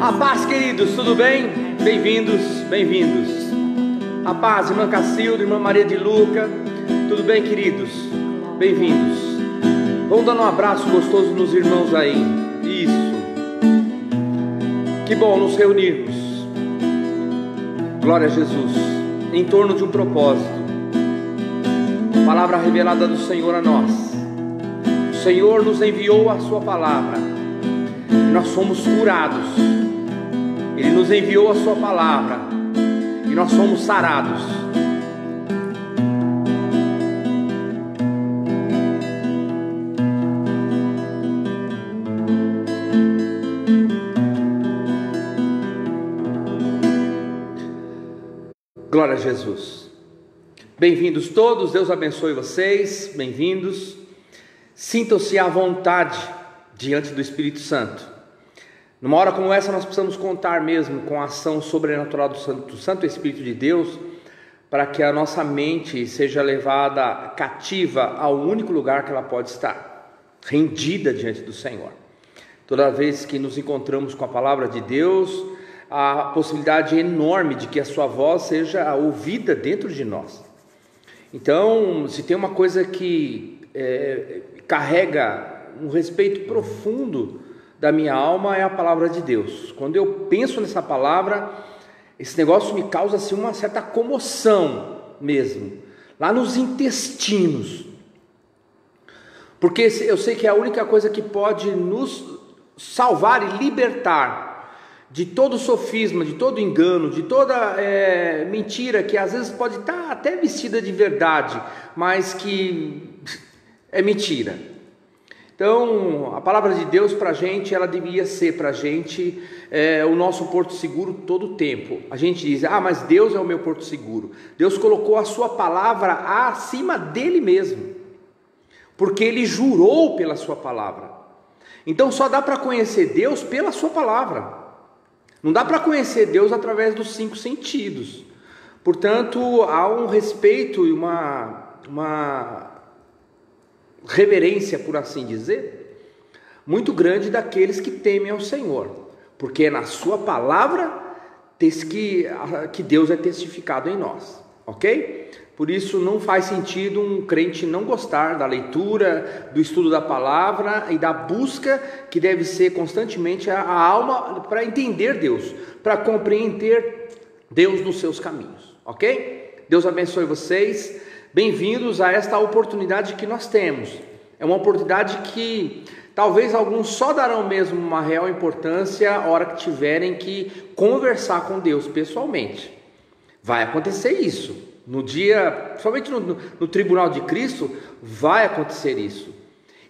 A paz, queridos, tudo bem? Bem-vindos, bem-vindos. A paz, irmã Cacilda, irmã Maria de Luca, tudo bem, queridos? Bem-vindos. Vamos dando um abraço gostoso nos irmãos aí. Isso. Que bom nos reunirmos. Glória a Jesus. Em torno de um propósito. Palavra revelada do Senhor a nós. O Senhor nos enviou a sua palavra. E nós fomos curados. Ele nos enviou a sua palavra e nós somos sarados. Glória a Jesus. Bem-vindos todos, Deus abençoe vocês, bem-vindos. Sintam-se à vontade diante do Espírito Santo. Numa hora como essa nós precisamos contar mesmo com a ação sobrenatural do Santo Espírito de Deus, para que a nossa mente seja levada cativa ao único lugar que ela pode estar, rendida diante do Senhor. Toda vez que nos encontramos com a palavra de Deus, a possibilidade enorme de que a sua voz seja ouvida dentro de nós. Então, se tem uma coisa que carrega um respeito profundo da minha alma, é a palavra de Deus. Quando eu penso nessa palavra, esse negócio me causa assim uma certa comoção mesmo, lá nos intestinos, porque eu sei que é a única coisa que pode nos salvar e libertar de todo sofisma, de todo engano, de toda mentira que às vezes pode estar até vestida de verdade, mas que é mentira. Então, a palavra de Deus para a gente, ela devia ser para a gente o nosso porto seguro todo o tempo. A gente diz, mas Deus é o meu porto seguro. Deus colocou a sua palavra acima dele mesmo, porque ele jurou pela sua palavra. Então, só dá para conhecer Deus pela sua palavra. Não dá para conhecer Deus através dos 5 sentidos. Portanto, há um respeito e uma reverência, por assim dizer, muito grande daqueles que temem ao Senhor, porque é na sua palavra que Deus é testificado em nós, ok? Por isso não faz sentido um crente não gostar da leitura, do estudo da palavra e da busca que deve ser constantemente a alma para entender Deus, para compreender Deus nos seus caminhos, ok? Deus abençoe vocês. Bem-vindos a esta oportunidade que nós temos. É uma oportunidade que talvez alguns só darão mesmo uma real importância a hora que tiverem que conversar com Deus pessoalmente. Vai acontecer isso. No dia, somente no tribunal de Cristo, vai acontecer isso.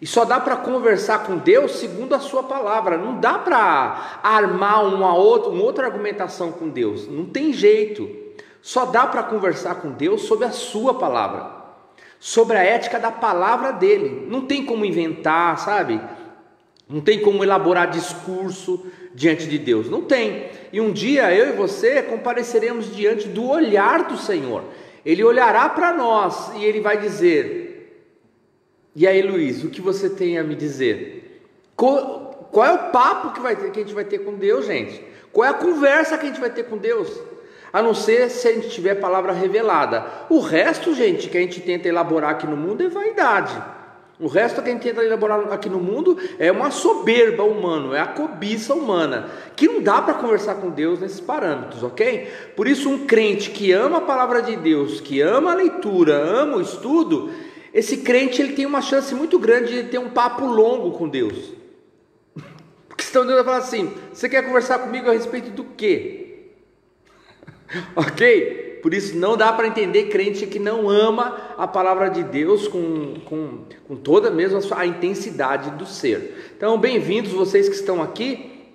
E só dá para conversar com Deus segundo a sua palavra. Não dá para armar uma outra argumentação com Deus. Não tem jeito. Só dá para conversar com Deus sobre a sua palavra, sobre a ética da palavra dele. Não tem como inventar, sabe? Não tem como elaborar discurso diante de Deus. Não tem. E um dia eu e você compareceremos diante do olhar do Senhor. Ele olhará para nós e ele vai dizer: e aí, Luiz, o que você tem a me dizer? Qual é o papo que a gente vai ter com Deus, gente? Qual é a conversa que a gente vai ter com Deus? A não ser se a gente tiver palavra revelada. O resto, gente, que a gente tenta elaborar aqui no mundo é vaidade. O resto que a gente tenta elaborar aqui no mundo é uma soberba humana, é a cobiça humana, que não dá para conversar com Deus nesses parâmetros, ok? Por isso um crente que ama a palavra de Deus, que ama a leitura, ama o estudo, esse crente ele tem uma chance muito grande de ter um papo longo com Deus. Porque senão Deus vai falar assim: você quer conversar comigo a respeito do quê? Ok? Por isso não dá para entender crente que não ama a palavra de Deus com toda mesmo a intensidade do ser. Então, bem-vindos vocês que estão aqui.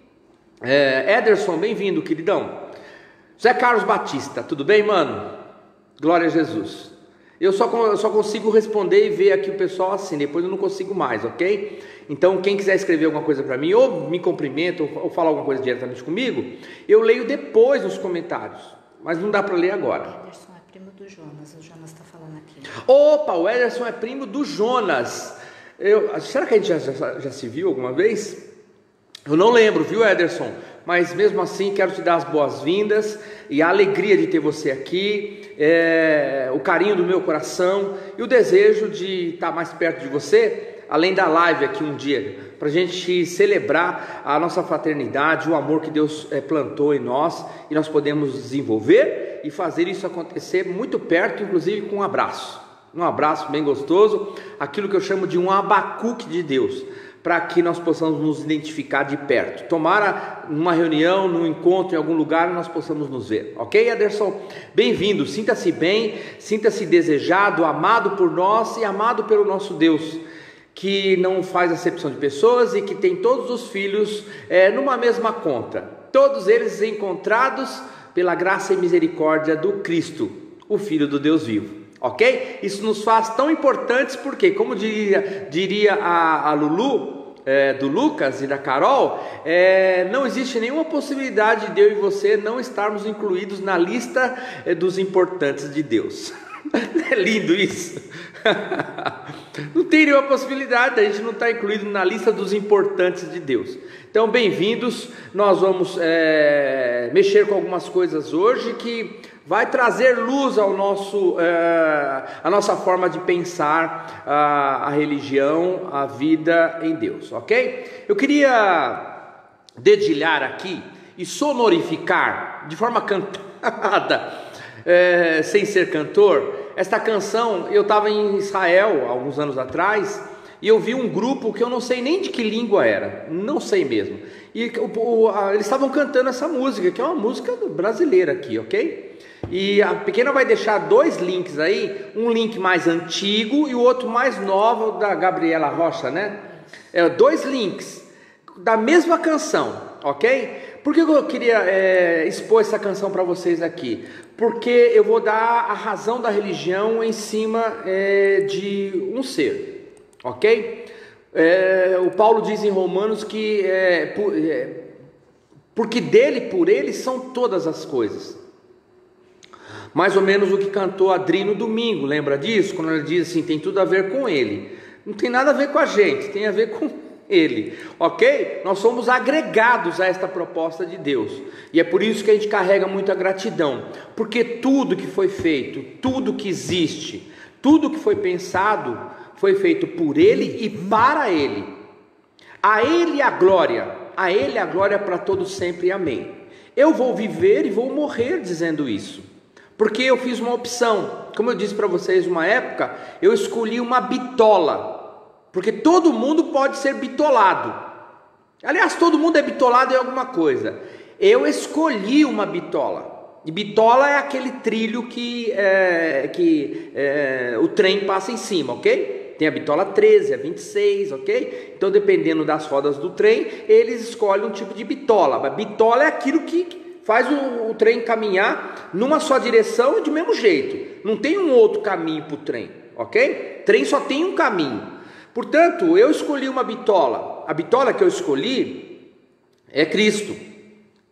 Ederson, bem-vindo, queridão. José Carlos Batista, tudo bem, mano? Glória a Jesus. Eu só consigo responder e ver aqui o pessoal assim, depois eu não consigo mais, ok? Então, quem quiser escrever alguma coisa para mim, ou me cumprimenta, ou falar alguma coisa diretamente comigo, eu leio depois nos comentários, mas não dá para ler agora. O Ederson é primo do Jonas, o Jonas está falando aqui. Opa, o Ederson é primo do Jonas. Será que a gente já se viu alguma vez? Eu não lembro, viu, Ederson? Mas mesmo assim quero te dar as boas-vindas e a alegria de ter você aqui, o carinho do meu coração e o desejo de estar mais perto de você, além da live aqui um dia, para a gente celebrar a nossa fraternidade, o amor que Deus plantou em nós, e nós podemos desenvolver e fazer isso acontecer muito perto, inclusive com um abraço bem gostoso, aquilo que eu chamo de um abacuque de Deus, para que nós possamos nos identificar de perto. Tomara numa reunião, num encontro, em algum lugar, nós possamos nos ver. Ok, Ederson? Bem-vindo, sinta-se bem, sinta-se desejado, amado por nós e amado pelo nosso Deus, que não faz acepção de pessoas e que tem todos os filhos numa mesma conta. Todos eles encontrados pela graça e misericórdia do Cristo, o Filho do Deus vivo. Ok? Isso nos faz tão importantes porque, como diria a Lulu, do Lucas e da Carol, não existe nenhuma possibilidade de eu e você não estarmos incluídos na lista dos importantes de Deus. É lindo isso. Não tem nenhuma possibilidade, a gente não está incluído na lista dos importantes de Deus. Então, bem-vindos. Nós vamos mexer com algumas coisas hoje que vai trazer luz ao a nossa forma de pensar a religião, a vida em Deus, ok? Eu queria dedilhar aqui e sonorificar de forma cantada, sem ser cantor, esta canção. Eu estava em Israel alguns anos atrás e eu vi um grupo que eu não sei nem de que língua era, não sei mesmo, e eles estavam cantando essa música, que é uma música brasileira aqui, ok? E a pequena vai deixar 2 links aí, um link mais antigo e o outro mais novo, da Gabriela Rocha, né? 2 links da mesma canção, ok? Por que eu queria expor essa canção para vocês aqui? Porque eu vou dar a razão da religião em cima de um ser, ok? O Paulo diz em Romanos que porque dele, por ele, são todas as coisas. Mais ou menos o que cantou a Adri no domingo, lembra disso? Quando ela diz assim, tem tudo a ver com ele. Não tem nada a ver com a gente, tem a ver com ele, ok? Nós somos agregados a esta proposta de Deus, e é por isso que a gente carrega muita gratidão, porque tudo que foi feito, tudo que existe, tudo que foi pensado, foi feito por ele e para ele. A ele a glória para todos sempre, amém. Eu vou viver e vou morrer dizendo isso, porque eu fiz uma opção. Como eu disse para vocês uma época, eu escolhi uma bitola, porque todo mundo pode ser bitolado. Aliás, todo mundo é bitolado em alguma coisa. Eu escolhi uma bitola. E bitola é aquele trilho que o trem passa em cima, ok? Tem a bitola 13, a 26, ok? Então, dependendo das rodas do trem, eles escolhem um tipo de bitola. Mas bitola é aquilo que faz o trem caminhar numa só direção e de mesmo jeito. Não tem um outro caminho para o trem, ok? Trem só tem um caminho. Portanto, eu escolhi uma bitola. A bitola que eu escolhi é Cristo.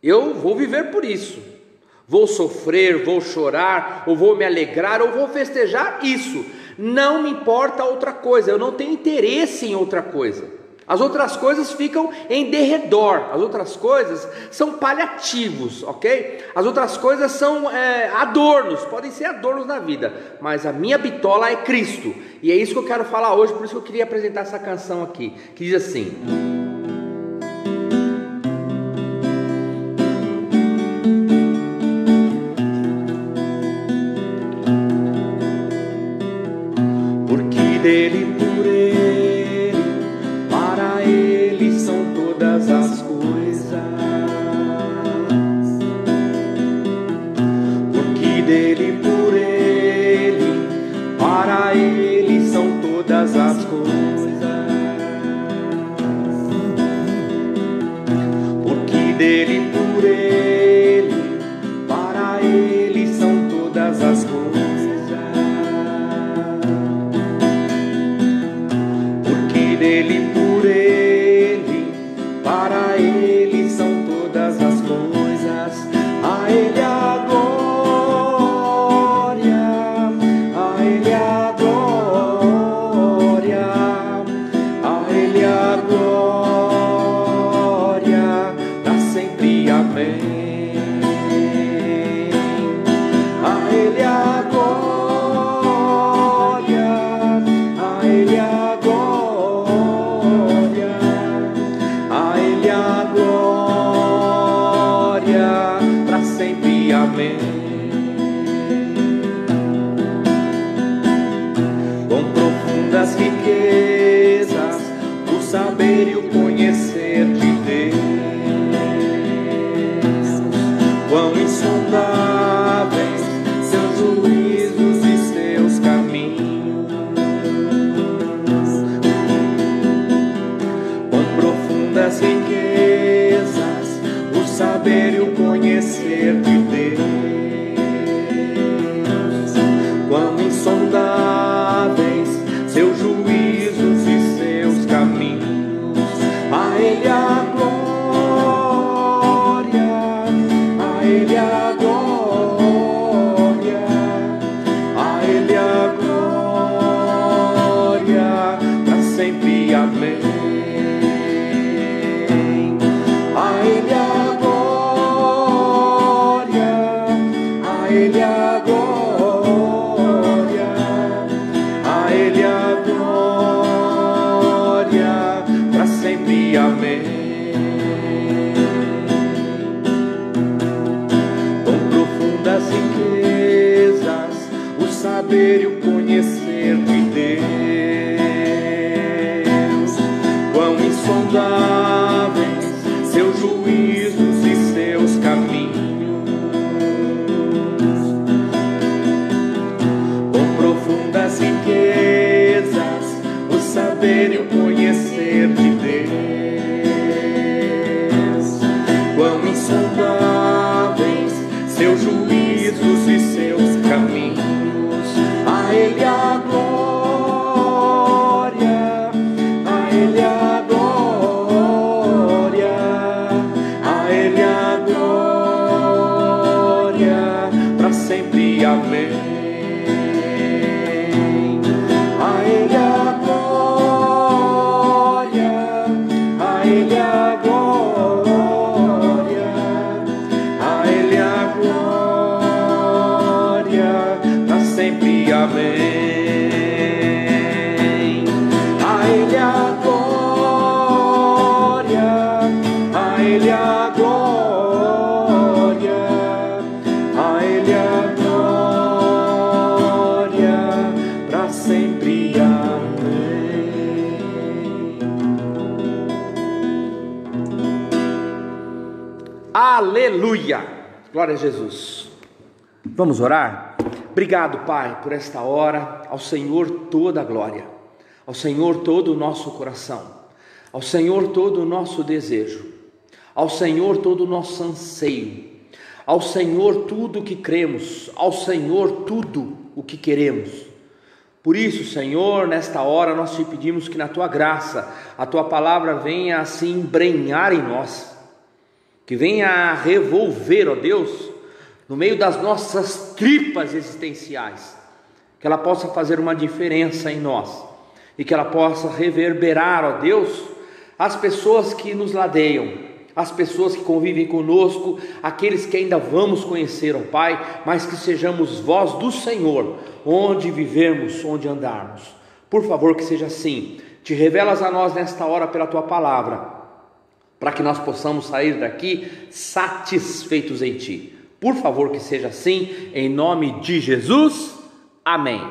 Eu vou viver por isso. Vou sofrer, vou chorar, ou vou me alegrar, ou vou festejar isso. Não me importa outra coisa. Eu não tenho interesse em outra coisa. As outras coisas ficam em derredor. As outras coisas são paliativos, ok? As outras coisas são adornos, podem ser adornos na vida. Mas a minha bitola é Cristo. E é isso que eu quero falar hoje, por isso que eu queria apresentar essa canção aqui, que diz assim: porque dele, por ele, para ele são todas as coisas. Porque dele, por ele, para ele são todas as coisas. Ele a glória, a Ele a glória, para sempre, amém. A Ele a glória, a Ele a glória, a Ele a glória, para sempre, amém. Das riquezas, o saber e o conhecer de Deus, quão insondáveis seus juízos e seus caminhos, quão profundas riquezas, o saber e o conhecer de Deus, quão insondáveis seus juízos e seus caminhos. A Ele a glória, a Ele a glória, a Ele a glória, para sempre, amém. A Ele a glória, a Ele a glória, a Ele a glória, para sempre, amém. A Ele a glória, a Ele a glória, a Ele a glória, para sempre, amém. Aleluia! Glória a Jesus. Vamos orar? Obrigado, Pai, por esta hora. Ao Senhor toda a glória, ao Senhor todo o nosso coração, ao Senhor todo o nosso desejo, ao Senhor todo o nosso anseio, ao Senhor tudo o que cremos, ao Senhor tudo o que queremos. Por isso, Senhor, nesta hora nós te pedimos que na Tua graça, a Tua palavra venha a se embrenhar em nós, que venha a revolver, ó Deus, no meio das nossas tripas existenciais, que ela possa fazer uma diferença em nós, e que ela possa reverberar, ó Deus, as pessoas que nos ladeiam, as pessoas que convivem conosco, aqueles que ainda vamos conhecer, ó Pai, mas que sejamos voz do Senhor, onde vivermos, onde andarmos. Por favor, que seja assim. Te revelas a nós nesta hora pela Tua palavra, para que nós possamos sair daqui satisfeitos em Ti. Por favor, que seja assim, em nome de Jesus, amém.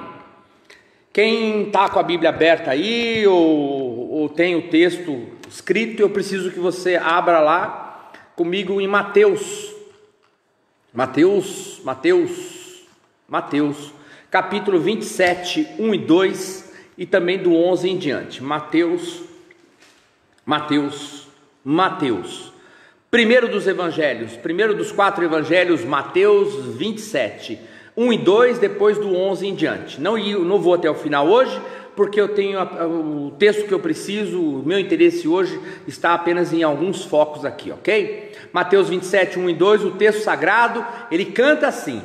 Quem está com a Bíblia aberta aí, ou tem o texto escrito, eu preciso que você abra lá comigo em Mateus, capítulo 27, 1 e 2, e também do 11 em diante. Mateus. Primeiro dos evangelhos, primeiro dos 4 evangelhos, Mateus 27, 1 e 2, depois do 11 em diante. Não vou até o final hoje, porque eu tenho o texto que eu preciso, o meu interesse hoje está apenas em alguns focos aqui, ok? Mateus 27, 1 e 2, o texto sagrado, ele canta assim: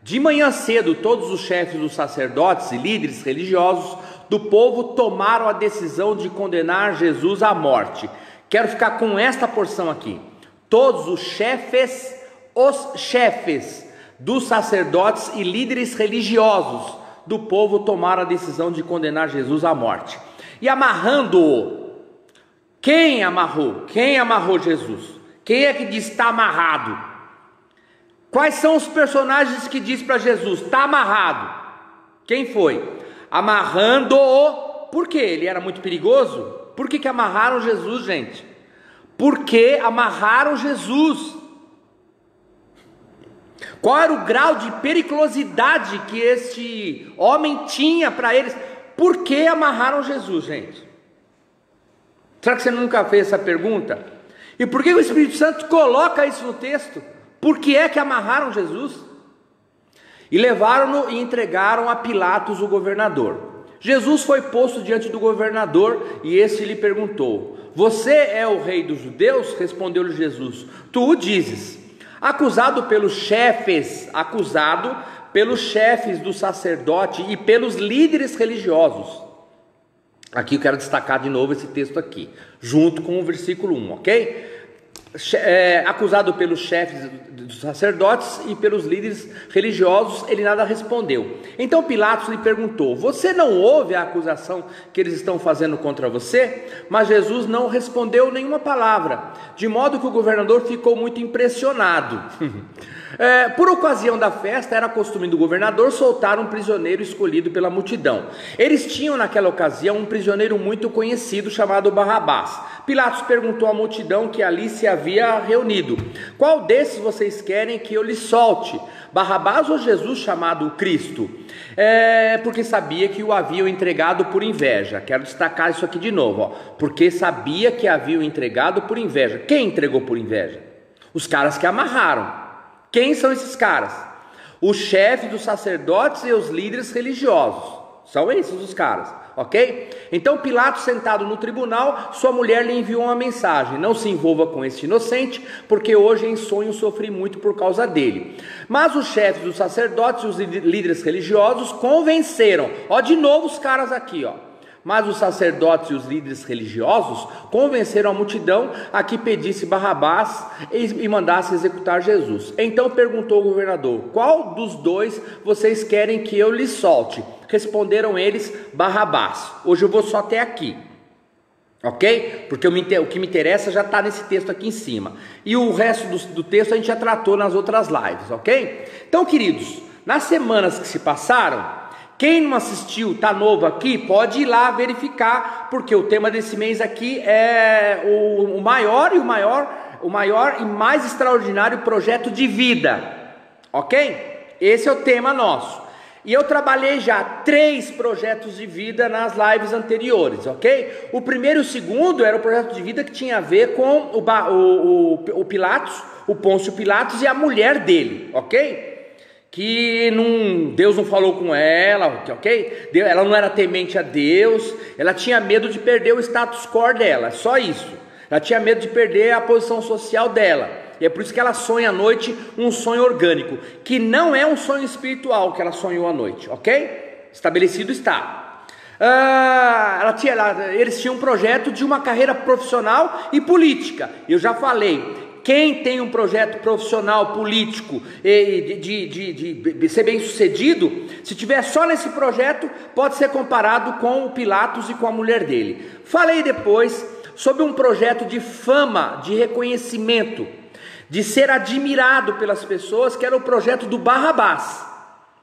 de manhã cedo, todos os chefes dos sacerdotes e líderes religiosos do povo tomaram a decisão de condenar Jesus à morte. Quero ficar com esta porção aqui. Todos os chefes dos sacerdotes e líderes religiosos do povo tomaram a decisão de condenar Jesus à morte. E amarrando-o, quem amarrou? Quem amarrou Jesus? Quem é que diz está amarrado? Quais são os personagens que diz para Jesus está amarrado? Quem foi? Amarrando-o. Por quê? Ele era muito perigoso? Por que amarraram Jesus, gente? Porque amarraram Jesus. Qual era o grau de periculosidade que este homem tinha para eles? Por que amarraram Jesus, gente? Será que você nunca fez essa pergunta? E por que o Espírito Santo coloca isso no texto? Por que é que amarraram Jesus? E levaram-no e entregaram a Pilatos, o governador. Jesus foi posto diante do governador e este lhe perguntou: você é o rei dos judeus? Respondeu-lhe Jesus: tu o dizes. acusado pelos chefes do sacerdote e pelos líderes religiosos. Aqui eu quero destacar de novo esse texto aqui, junto com o versículo 1, ok? Acusado pelos chefes dos sacerdotes e pelos líderes religiosos, ele nada respondeu. Então Pilatos lhe perguntou: você não ouve a acusação que eles estão fazendo contra você? Mas Jesus não respondeu nenhuma palavra, de modo que o governador ficou muito impressionado. Por ocasião da festa, era costume do governador soltar um prisioneiro escolhido pela multidão. Eles tinham naquela ocasião um prisioneiro muito conhecido chamado Barrabás. Pilatos perguntou à multidão que ali se havia reunido: qual desses vocês querem que eu lhe solte? Barrabás ou Jesus chamado Cristo? Porque sabia que o haviam entregado por inveja. Quero destacar isso aqui de novo, porque sabia que haviam entregado por inveja. Quem entregou por inveja? Os caras que amarraram. Quem são esses caras? Os chefes dos sacerdotes e os líderes religiosos. São esses os caras, ok? Então Pilatos, sentado no tribunal, sua mulher lhe enviou uma mensagem: não se envolva com este inocente, porque hoje em sonho sofri muito por causa dele. Mas os chefes dos sacerdotes e os líderes religiosos convenceram, de novo os caras aqui, Mas os sacerdotes e os líderes religiosos convenceram a multidão a que pedisse Barrabás e mandasse executar Jesus. Então perguntou o governador: qual dos dois vocês querem que eu lhes solte? Responderam eles: Barrabás. Hoje eu vou só até aqui, ok? Porque o que me interessa já está nesse texto aqui em cima. E o resto do texto a gente já tratou nas outras lives, ok? Então, queridos, nas semanas que se passaram, quem não assistiu, está novo aqui, pode ir lá verificar, porque o tema desse mês aqui é o maior e mais extraordinário projeto de vida, ok? Esse é o tema nosso. E eu trabalhei já 3 projetos de vida nas lives anteriores, ok? O primeiro e o segundo era o projeto de vida que tinha a ver com o Pilatos, o Pôncio Pilatos e a mulher dele, ok? Que Deus não falou com ela, ok? Ela não era temente a Deus, ela tinha medo de perder o status quo dela, só isso. Ela tinha medo de perder a posição social dela, e é por isso que ela sonha à noite um sonho orgânico, que não é um sonho espiritual que ela sonhou à noite, ok? Estabelecido está. Eles tinham um projeto de uma carreira profissional e política. Eu já falei, quem tem um projeto profissional, político, de ser bem sucedido, se tiver só nesse projeto, pode ser comparado com o Pilatos e com a mulher dele. Falei depois sobre um projeto de fama, de reconhecimento, de ser admirado pelas pessoas, que era o projeto do Barrabás.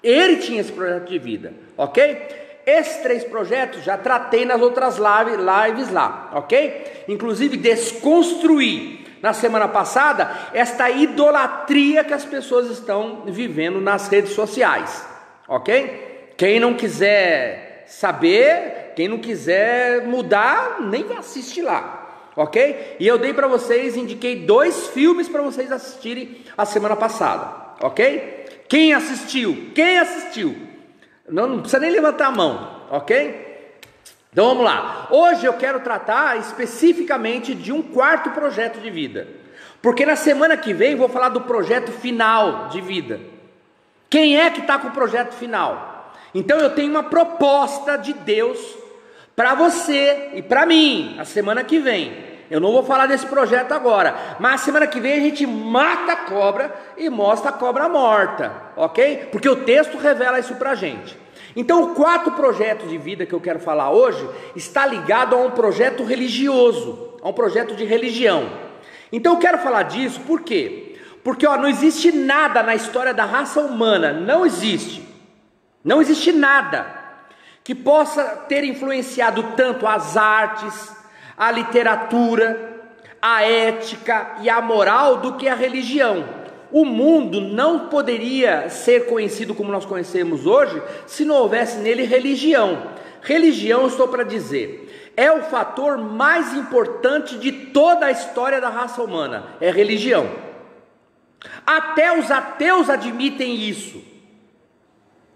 Ele tinha esse projeto de vida, ok? Esses 3 projetos já tratei nas outras lives lá, ok? Inclusive desconstruí na semana passada esta idolatria que as pessoas estão vivendo nas redes sociais, ok? Quem não quiser saber, quem não quiser mudar, nem assiste lá, ok? E eu indiquei 2 filmes para vocês assistirem a semana passada, ok? Quem assistiu? Não precisa nem levantar a mão, ok? Então vamos lá. Hoje eu quero tratar especificamente de um 4º projeto de vida, porque na semana que vem vou falar do projeto final de vida. Quem é que está com o projeto final? Então eu tenho uma proposta de Deus para você e para mim a semana que vem. Eu não vou falar desse projeto agora, mas a semana que vem a gente mata a cobra e mostra a cobra morta, ok? Porque o texto revela isso para a gente. Então o 4º projeto de vida que eu quero falar hoje está ligado a um projeto religioso, a um projeto de religião. Então eu quero falar disso, por quê? Porque não existe nada na história da raça humana, não existe nada que possa ter influenciado tanto as artes, a literatura, a ética e a moral do que a religião. O mundo não poderia ser conhecido como nós conhecemos hoje se não houvesse nele religião. Religião, estou para dizer, é o fator mais importante de toda a história da raça humana, é religião. Até os ateus admitem isso.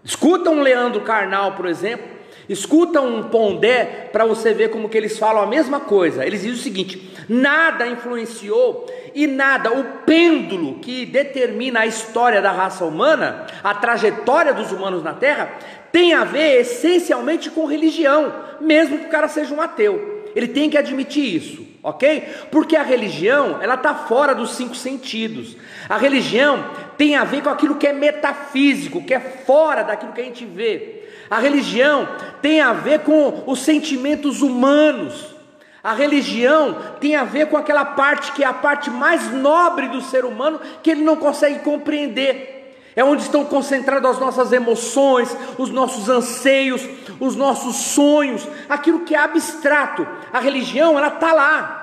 Escutam Leandro Carnal, por exemplo, Escuta um Pondé para você ver como que eles falam a mesma coisa. Eles dizem o seguinte: nada influenciou e nada, o pêndulo que determina a história da raça humana, a trajetória dos humanos na Terra, tem a ver essencialmente com religião, mesmo que o cara seja um ateu. Ele tem que admitir isso, ok? Porque a religião, ela está fora dos 5 sentidos. A religião tem a ver com aquilo que é metafísico, que é fora daquilo que a gente vê. A religião tem a ver com os sentimentos humanos. A religião tem a ver com aquela parte que é a parte mais nobre do ser humano, que ele não consegue compreender. É onde estão concentradas as nossas emoções, os nossos anseios, os nossos sonhos, aquilo que é abstrato. A religião, ela está lá.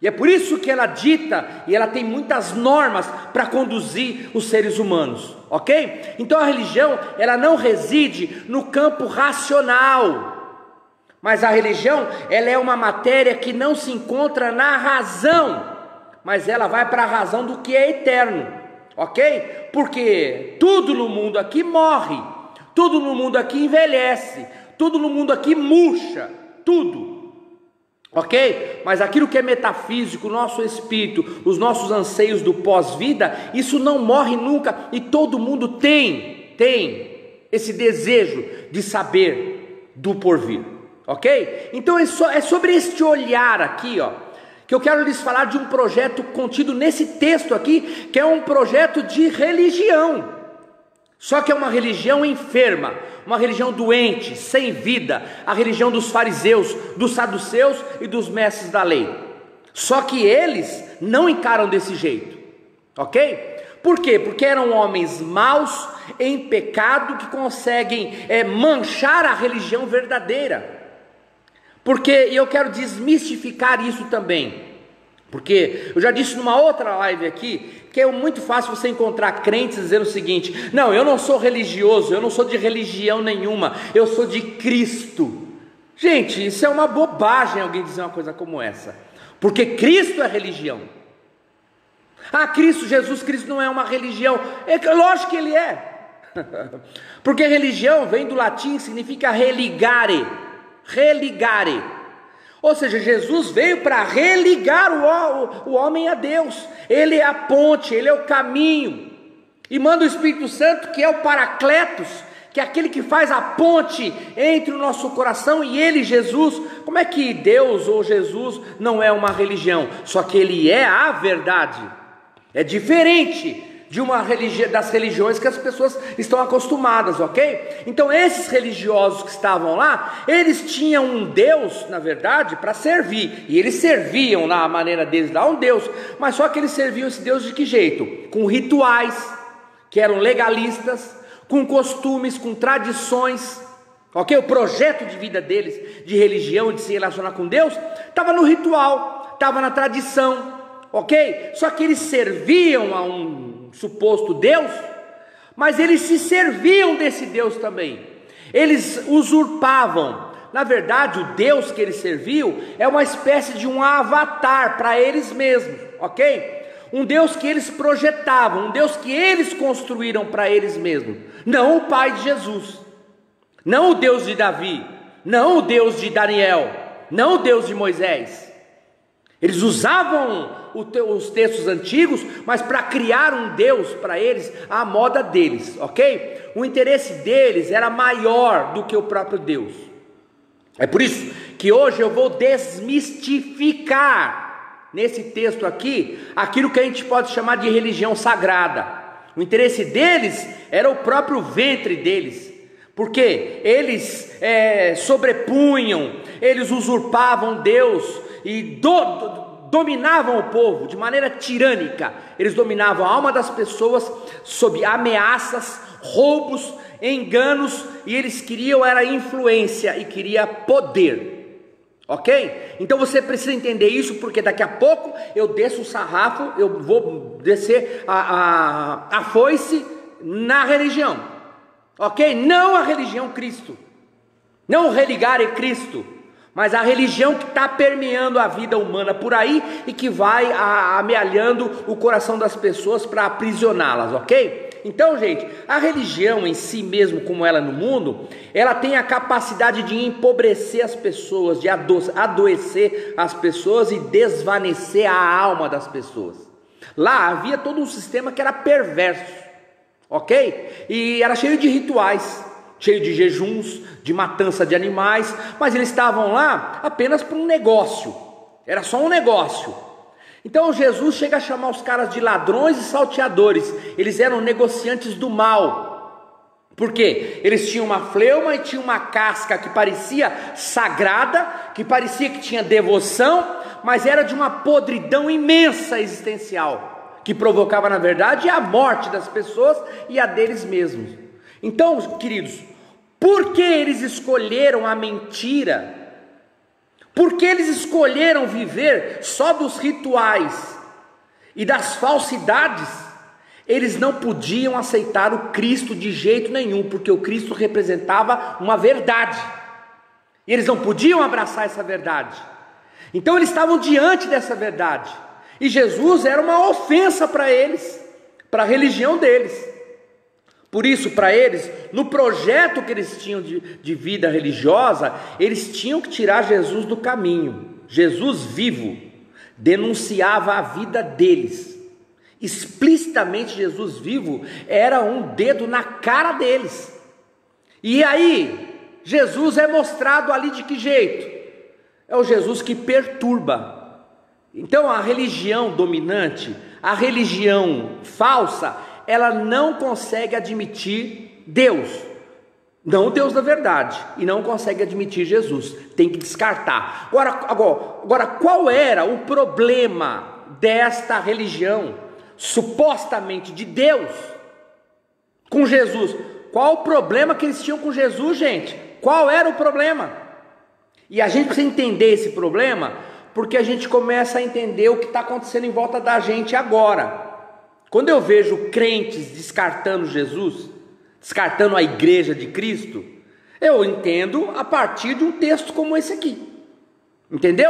E é por isso que ela dita e ela tem muitas normas para conduzir os seres humanos, ok? Então a religião, ela não reside no campo racional, mas a religião, ela é uma matéria que não se encontra na razão, mas ela vai para a razão do que é eterno, ok? Porque tudo no mundo aqui morre, tudo no mundo aqui envelhece, tudo no mundo aqui murcha, tudo. Ok? Mas aquilo que é metafísico, o nosso espírito, os nossos anseios do pós-vida, isso não morre nunca, e todo mundo tem esse desejo de saber do porvir, ok? Então é sobre este olhar aqui, ó, que eu quero lhes falar de um projeto contido nesse texto aqui, que é um projeto de religião. Só que é uma religião enferma, uma religião doente, sem vida, a religião dos fariseus, dos saduceus e dos mestres da lei. Só que eles não encaram desse jeito, ok? Por quê? Porque eram homens maus, em pecado, que conseguem manchar a religião verdadeira. Porque eu quero desmistificar isso também. Porque eu já disse numa outra live aqui, que é muito fácil você encontrar crentes dizendo o seguinte: não, eu não sou religioso, eu não sou de religião nenhuma, eu sou de Cristo. Gente, isso é uma bobagem alguém dizer uma coisa como essa, porque Cristo é religião. Jesus Cristo não é uma religião. Lógico que ele é. Porque religião vem do latim, significa religare. Ou seja, Jesus veio para religar o homem a Deus. Ele é a ponte, ele é o caminho. E manda o Espírito Santo, que é o Paracletos, que é aquele que faz a ponte entre o nosso coração e ele, Jesus. Como é que Deus ou Jesus não é uma religião? Só que ele é a verdade. É diferente das religiões que as pessoas estão acostumadas, ok? Então esses religiosos que estavam lá, eles tinham um Deus, na verdade, para servir, e eles serviam na maneira deles lá um Deus, mas só que eles serviam esse Deus de que jeito? Com rituais, que eram legalistas, com costumes, com tradições, ok? O projeto de vida deles, de religião, de se relacionar com Deus, estava no ritual, estava na tradição, ok? Só que eles serviam a um suposto Deus, mas eles se serviam desse Deus também. Eles usurpavam. Na verdade, o Deus que eles serviam é uma espécie de um avatar para eles mesmos, ok? Um Deus que eles projetavam, um Deus que eles construíram para eles mesmos. Não o Pai de Jesus, não o Deus de Davi, não o Deus de Daniel, não o Deus de Moisés. Eles usavam os textos antigos, mas para criar um Deus para eles, à moda deles, ok? O interesse deles era maior do que o próprio Deus. É por isso que hoje eu vou desmistificar, nesse texto aqui, aquilo que a gente pode chamar de religião sagrada. O interesse deles era o próprio ventre deles, porque eles sobrepunham, eles usurpavam Deus e dominavam o povo de maneira tirânica. Eles dominavam a alma das pessoas sob ameaças, roubos, enganos, e eles queriam era influência e queria poder, ok? Então você precisa entender isso, porque daqui a pouco eu desço o sarrafo, eu vou descer a foice na religião, ok? Não a religião Cristo, não o religare Cristo, mas a religião que está permeando a vida humana por aí e que vai amealhando o coração das pessoas para aprisioná-las, ok? Então, gente, a religião em si mesmo, como ela é no mundo, ela tem a capacidade de empobrecer as pessoas, de adoecer as pessoas e desvanecer a alma das pessoas. Lá havia todo um sistema que era perverso, ok? E era cheio de rituais, cheio de jejuns, de matança de animais, mas eles estavam lá apenas para um negócio, era só um negócio. Então Jesus chega a chamar os caras de ladrões e salteadores. Eles eram negociantes do mal. Por quê? Eles tinham uma fleuma e tinham uma casca que parecia sagrada, que parecia que tinha devoção, mas era de uma podridão imensa existencial, que provocava na verdade a morte das pessoas e a deles mesmos. Então, queridos, por que eles escolheram a mentira? Porque eles escolheram viver só dos rituais e das falsidades? Eles não podiam aceitar o Cristo de jeito nenhum, porque o Cristo representava uma verdade, e eles não podiam abraçar essa verdade. Então eles estavam diante dessa verdade, e Jesus era uma ofensa para eles, para a religião deles. Por isso, para eles, no projeto que eles tinham de vida religiosa, eles tinham que tirar Jesus do caminho. Jesus vivo denunciava a vida deles. Explicitamente, Jesus vivo era um dedo na cara deles. E aí, Jesus é mostrado ali de que jeito? É o Jesus que perturba. Então a religião dominante, a religião falsa, ela não consegue admitir Deus, não o Deus da verdade, e não consegue admitir Jesus, tem que descartar. Agora, qual era o problema desta religião, supostamente de Deus, com Jesus? Qual o problema que eles tinham com Jesus, gente? Qual era o problema? E a gente precisa entender esse problema, porque a gente começa a entender o que está acontecendo em volta da gente agora. Quando eu vejo crentes descartando Jesus, descartando a igreja de Cristo, eu entendo a partir de um texto como esse aqui, entendeu?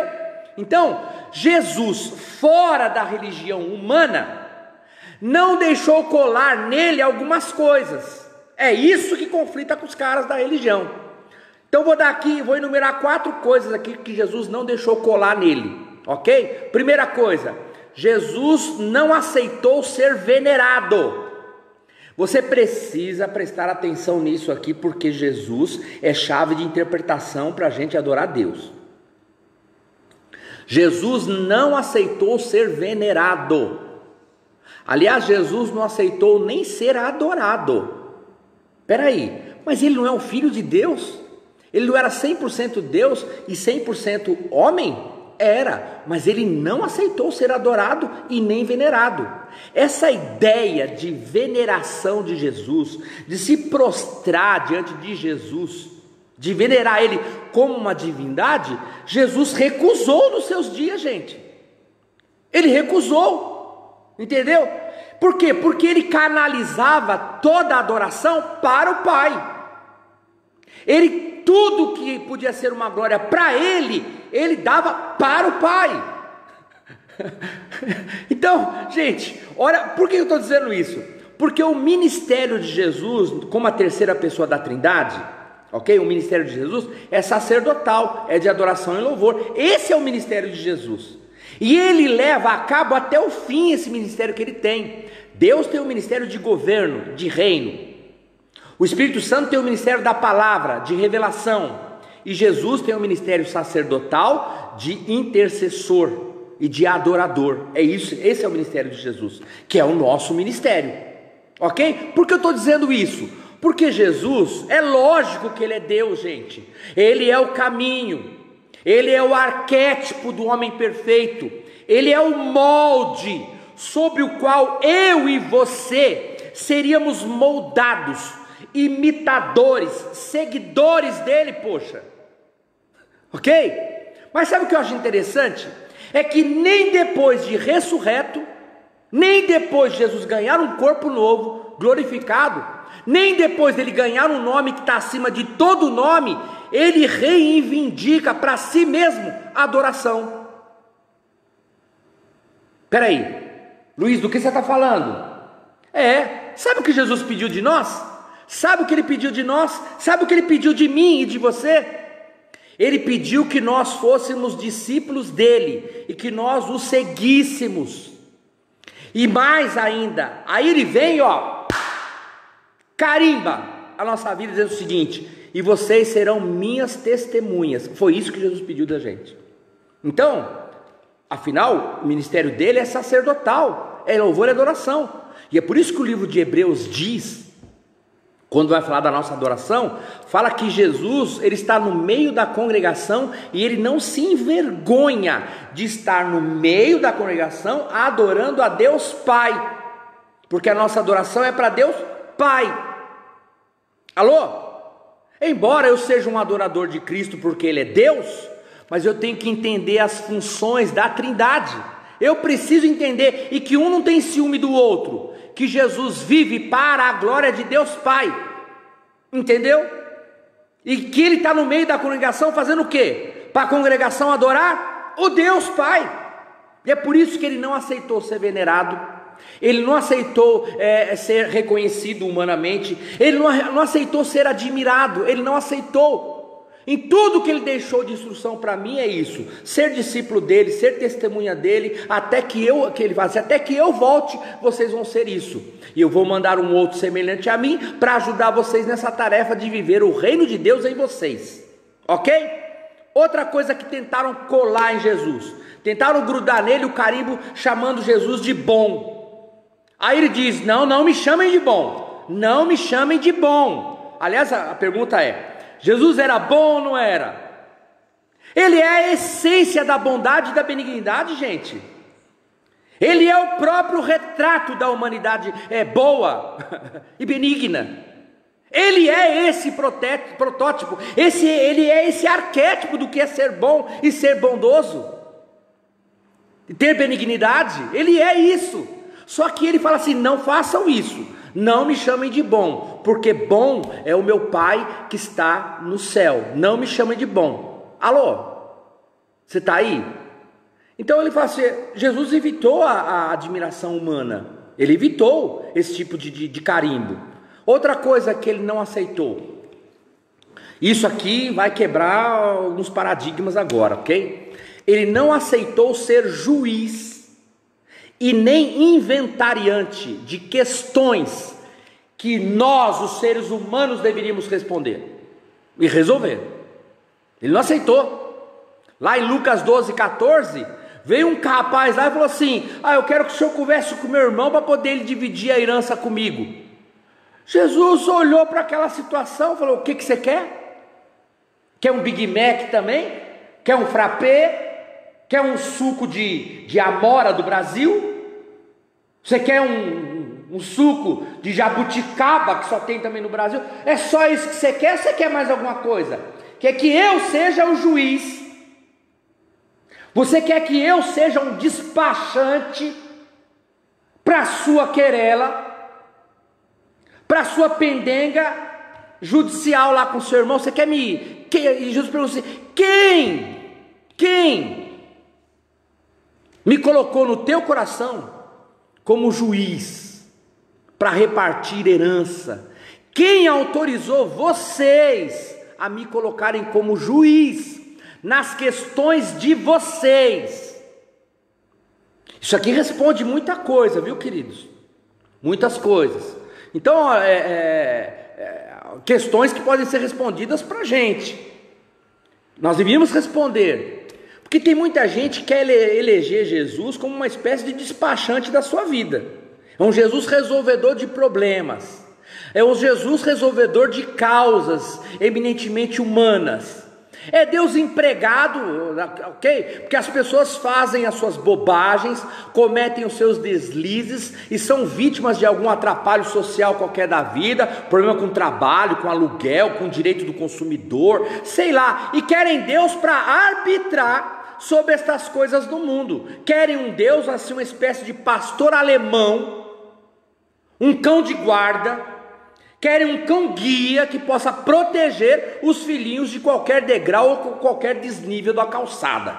Então, Jesus, fora da religião humana, não deixou colar nele algumas coisas. É isso que conflita com os caras da religião. Então vou enumerar 4 coisas aqui que Jesus não deixou colar nele, ok? Primeira coisa, Jesus não aceitou ser venerado. Você precisa prestar atenção nisso aqui, porque Jesus é chave de interpretação para a gente adorar a Deus. Jesus não aceitou ser venerado. Aliás, Jesus não aceitou nem ser adorado. Espera aí, mas ele não é o Filho de Deus? Ele não era 100% Deus e 100% homem? Era, mas ele não aceitou ser adorado e nem venerado. Essa ideia de veneração de Jesus, de se prostrar diante de Jesus, de venerar ele como uma divindade, Jesus recusou nos seus dias, gente. Ele recusou, entendeu? Por quê? Porque ele canalizava toda a adoração para o Pai. Tudo que podia ser uma glória para ele dava para o Pai. Então, gente, olha, por que eu estou dizendo isso? Porque o ministério de Jesus, como a terceira pessoa da Trindade, ok? O ministério de Jesus é sacerdotal, é de adoração e louvor. Esse é o ministério de Jesus. E ele leva a cabo até o fim esse ministério que ele tem. Deus tem o ministério de governo, de reino. O Espírito Santo tem o ministério da palavra, de revelação, e Jesus tem o ministério sacerdotal de intercessor e de adorador. É isso, esse é o ministério de Jesus, que é o nosso ministério, ok? Por que eu estou dizendo isso? Porque Jesus, é lógico que ele é Deus, gente. Ele é o caminho, ele é o arquétipo do homem perfeito, ele é o molde sobre o qual eu e você seríamos moldados, imitadores, seguidores dele, poxa, ok? Mas sabe o que eu acho interessante? É que nem depois de ressurreto, nem depois de Jesus ganhar um corpo novo, glorificado, nem depois dele ganhar um nome que está acima de todo nome, ele reivindica para si mesmo a adoração. Espera aí, Luiz, do que você está falando? Sabe o que Jesus pediu de nós? Sabe o que Ele pediu de nós? Sabe o que Ele pediu de mim e de você? Ele pediu que nós fôssemos discípulos dele e que nós o seguíssemos. E mais ainda, aí Ele vem, carimba a nossa vida dizendo o seguinte: e vocês serão minhas testemunhas. Foi isso que Jesus pediu da gente. Então, afinal, o ministério dele é sacerdotal, é louvor e adoração. E é por isso que o livro de Hebreus diz, quando vai falar da nossa adoração, fala que Jesus, ele está no meio da congregação e ele não se envergonha de estar no meio da congregação adorando a Deus Pai, porque a nossa adoração é para Deus Pai. Alô? Embora eu seja um adorador de Cristo porque Ele é Deus, mas eu tenho que entender as funções da Trindade. Eu preciso entender, e que um não tem ciúme do outro, que Jesus vive para a glória de Deus Pai, entendeu? E que Ele está no meio da congregação fazendo o quê? Para a congregação adorar o Deus Pai. E é por isso que Ele não aceitou ser venerado, Ele não aceitou ser reconhecido humanamente, Ele não aceitou ser admirado, Ele não aceitou. Em tudo que Ele deixou de instrução para mim é isso: ser discípulo dEle, ser testemunha dEle, até que Ele fala assim, até que eu volte, vocês vão ser isso, e eu vou mandar um outro semelhante a mim, para ajudar vocês nessa tarefa de viver o reino de Deus em vocês, ok? Outra coisa que tentaram colar em Jesus, tentaram grudar nele o carimbo, chamando Jesus de bom. Aí Ele diz, não me chamem de bom, não me chamem de bom. Aliás, a pergunta é, Jesus era bom ou não era? Ele é a essência da bondade e da benignidade, gente. Ele é o próprio retrato da humanidade boa e benigna. Ele é esse protótipo, ele é esse arquétipo do que é ser bom e ser bondoso, e ter benignidade. Ele é isso. Só que Ele fala assim, não façam isso, não me chamem de bom, porque bom é o meu Pai que está no céu, não me chamem de bom. Alô? Você está aí? Então Ele fala assim, Jesus evitou a admiração humana, Ele evitou esse tipo de carimbo. Outra coisa que Ele não aceitou, isso aqui vai quebrar alguns paradigmas agora, ok? Ele não aceitou ser juiz e nem inventariante de questões que nós, os seres humanos, deveríamos responder e resolver. Ele não aceitou. Lá em Lucas 12:14, veio um rapaz lá e falou assim, eu quero que o senhor converse com meu irmão para poder ele dividir a herança comigo. Jesus olhou para aquela situação e falou, o que você quer? Quer um Big Mac também? Quer um frappé? Quer um suco de amora do Brasil? Você quer um suco de jabuticaba, que só tem também no Brasil? É só isso que você quer ou você quer mais alguma coisa? Quer que eu seja o juiz? Você quer que eu seja um despachante para a sua querela, para a sua pendenga judicial lá com o seu irmão? Você quer me... E Jesus perguntou assim, quem me colocou no teu coração como juiz para repartir herança? Quem autorizou vocês a me colocarem como juiz nas questões de vocês? Isso aqui responde muita coisa, viu, queridos? Muitas coisas. Então, questões que podem ser respondidas para a gente. Nós devíamos responder. Porque tem muita gente que quer eleger Jesus como uma espécie de despachante da sua vida. É um Jesus resolvedor de problemas. É um Jesus resolvedor de causas eminentemente humanas. É Deus empregado, ok? Porque as pessoas fazem as suas bobagens, cometem os seus deslizes e são vítimas de algum atrapalho social qualquer da vida, problema com trabalho, com aluguel, com direito do consumidor, sei lá, e querem Deus para arbitrar sobre estas coisas do mundo. Querem um Deus assim, uma espécie de pastor alemão, um cão de guarda. Querem um cão guia que possa proteger os filhinhos de qualquer degrau ou qualquer desnível da calçada.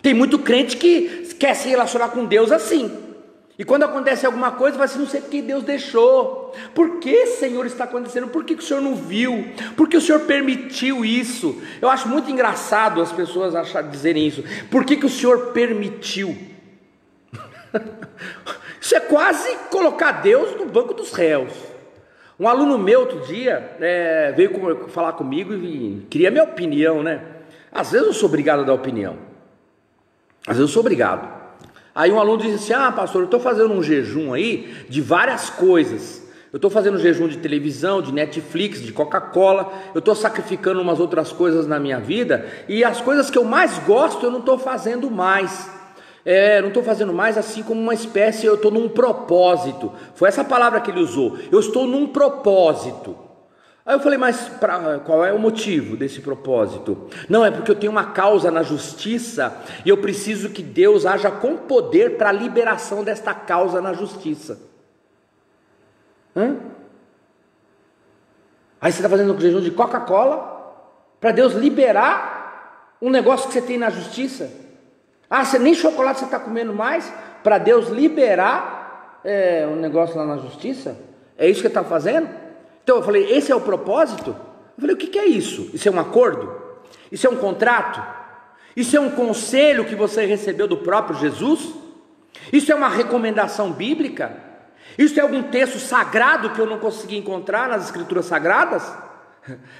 Tem muito crente que quer se relacionar com Deus assim. E quando acontece alguma coisa, vai assim, não sei porque Deus deixou. Por que, Senhor, está acontecendo? Por que o Senhor não viu? Por que o Senhor permitiu isso? Eu acho muito engraçado as pessoas dizerem isso. Por que o Senhor permitiu? Isso é quase colocar Deus no banco dos réus. Um aluno meu outro dia veio falar comigo e queria a minha opinião, né? Às vezes eu sou obrigado a dar opinião. Às vezes eu sou obrigado. Aí um aluno disse assim, pastor, eu estou fazendo um jejum aí de várias coisas. Eu estou fazendo jejum de televisão, de Netflix, de Coca-Cola. Eu estou sacrificando umas outras coisas na minha vida. E as coisas que eu mais gosto eu não estou fazendo mais. Não estou fazendo mais, assim como uma espécie, eu estou num propósito. Foi essa palavra que ele usou. Eu estou num propósito. Aí eu falei, mas qual é o motivo desse propósito? Não, é porque eu tenho uma causa na justiça e eu preciso que Deus haja com poder para a liberação desta causa na justiça. Aí você está fazendo um jejum de Coca-Cola para Deus liberar um negócio que você tem na justiça? Você nem chocolate você está comendo mais para Deus liberar um negócio lá na justiça? É isso que está fazendo? Então eu falei, esse é o propósito? Eu falei, o que é isso? Isso é um acordo? Isso é um contrato? Isso é um conselho que você recebeu do próprio Jesus? Isso é uma recomendação bíblica? Isso é algum texto sagrado que eu não consegui encontrar nas escrituras sagradas?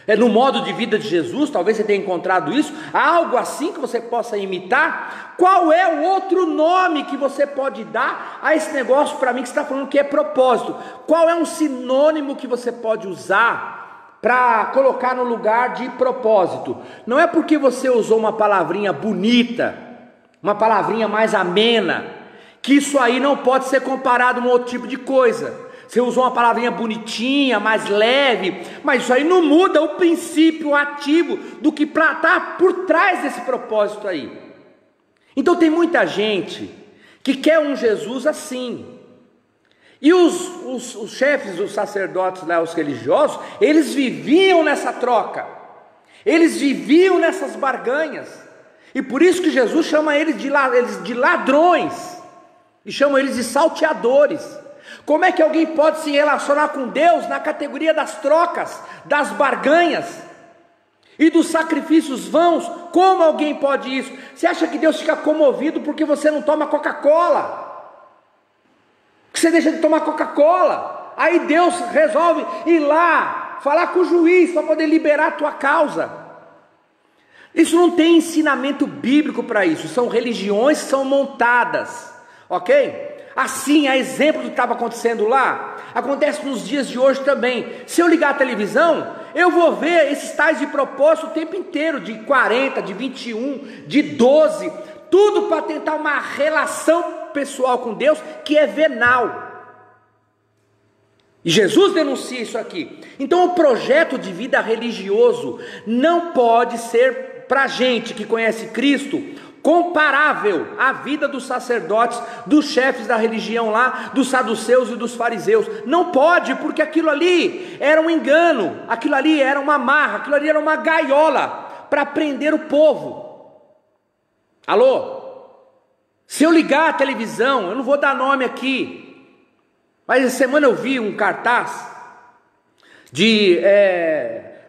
É no modo de vida de Jesus, talvez você tenha encontrado isso, algo assim que você possa imitar. Qual é o outro nome que você pode dar a esse negócio para mim que você está falando que é propósito? Qual é um sinônimo que você pode usar para colocar no lugar de propósito? Não é porque você usou uma palavrinha bonita, uma palavrinha mais amena, que isso aí não pode ser comparado a um outro tipo de coisa. Você usou uma palavrinha bonitinha, mais leve, mas isso aí não muda o princípio ativo do que está por trás desse propósito aí. Então tem muita gente que quer um Jesus assim. E os chefes, os sacerdotes lá, os religiosos, eles viviam nessa troca. Eles viviam nessas barganhas. E por isso que Jesus chama eles de ladrões. E chama eles de salteadores. Como é que alguém pode se relacionar com Deus na categoria das trocas, das barganhas e dos sacrifícios vãos? Como alguém pode isso? Você acha que Deus fica comovido porque você não toma Coca-Cola? Que você deixa de tomar Coca-Cola? Aí Deus resolve ir lá, falar com o juiz para poder liberar a tua causa. Isso não tem ensinamento bíblico para isso. São religiões que são montadas, ok? Assim, a exemplo do que estava acontecendo lá, acontece nos dias de hoje também. Se eu ligar a televisão, eu vou ver esses tais de propósito o tempo inteiro, de 40, de 21, de 12, tudo para tentar uma relação pessoal com Deus que é venal. E Jesus denuncia isso aqui. Então o projeto de vida religioso não pode ser, para a gente que conhece Cristo, comparável à vida dos sacerdotes, dos chefes da religião lá, dos saduceus e dos fariseus. Não pode, porque aquilo ali era um engano, aquilo ali era uma amarra, aquilo ali era uma gaiola para prender o povo. Alô? Se eu ligar a televisão, eu não vou dar nome aqui, mas essa semana eu vi um cartaz de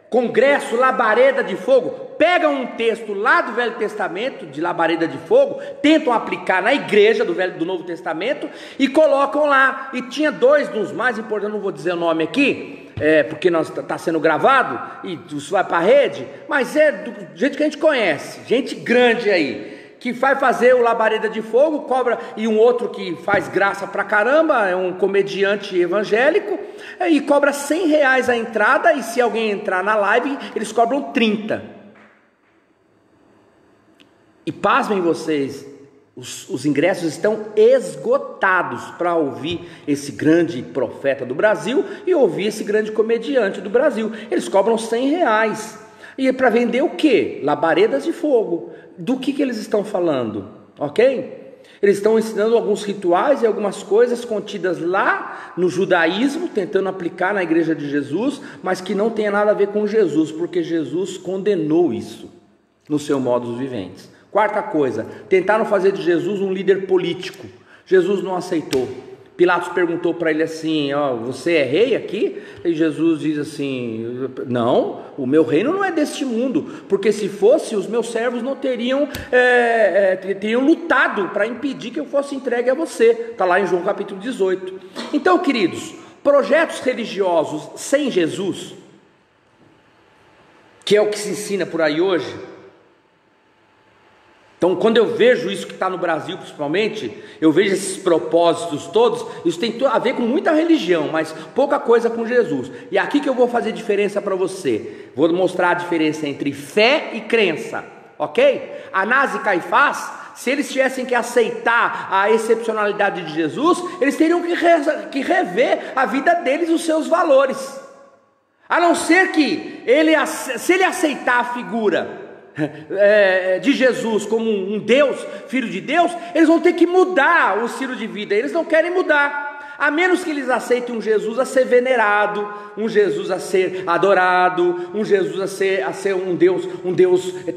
Congresso Labareda de Fogo. Pegam um texto lá do Velho Testamento, de Labareda de Fogo, tentam aplicar na igreja do Novo Testamento e colocam lá. E tinha dois dos mais importantes, não vou dizer o nome aqui, porque está sendo gravado e isso vai para a rede, mas é do jeito que a gente conhece, gente grande aí, que vai fazer o Labareda de Fogo, cobra, e um outro que faz graça pra caramba, é um comediante evangélico, e cobra R$100 a entrada, e se alguém entrar na live, eles cobram 30. E pasmem vocês, os ingressos estão esgotados para ouvir esse grande profeta do Brasil e ouvir esse grande comediante do Brasil. Eles cobram R$100. E é para vender o quê? Labaredas de fogo. Do que eles estão falando? Ok? Eles estão ensinando alguns rituais e algumas coisas contidas lá no judaísmo, tentando aplicar na igreja de Jesus, mas que não tem nada a ver com Jesus, porque Jesus condenou isso no seu modo vivente. Quarta coisa, tentaram fazer de Jesus um líder político. Jesus não aceitou. Pilatos perguntou para ele assim: você é rei aqui? E Jesus diz assim: não, o meu reino não é deste mundo, porque se fosse, os meus servos não teriam lutado para impedir que eu fosse entregue a você. Está lá em João capítulo 18. Então, queridos, projetos religiosos sem Jesus, que é o que se ensina por aí hoje. Então, quando eu vejo isso que está no Brasil principalmente, eu vejo esses propósitos todos, isso tem a ver com muita religião, mas pouca coisa com Jesus. E aqui que eu vou fazer diferença para você. Vou mostrar a diferença entre fé e crença, ok? Anás e Caifás, se eles tivessem que aceitar a excepcionalidade de Jesus, eles teriam que rever a vida deles, os seus valores. A não ser que se ele aceitar a figura de Jesus como um Deus, filho de Deus, eles vão ter que mudar o estilo de vida. Eles não querem mudar, a menos que eles aceitem um Jesus a ser venerado, um Jesus a ser adorado, um Jesus a ser um Deus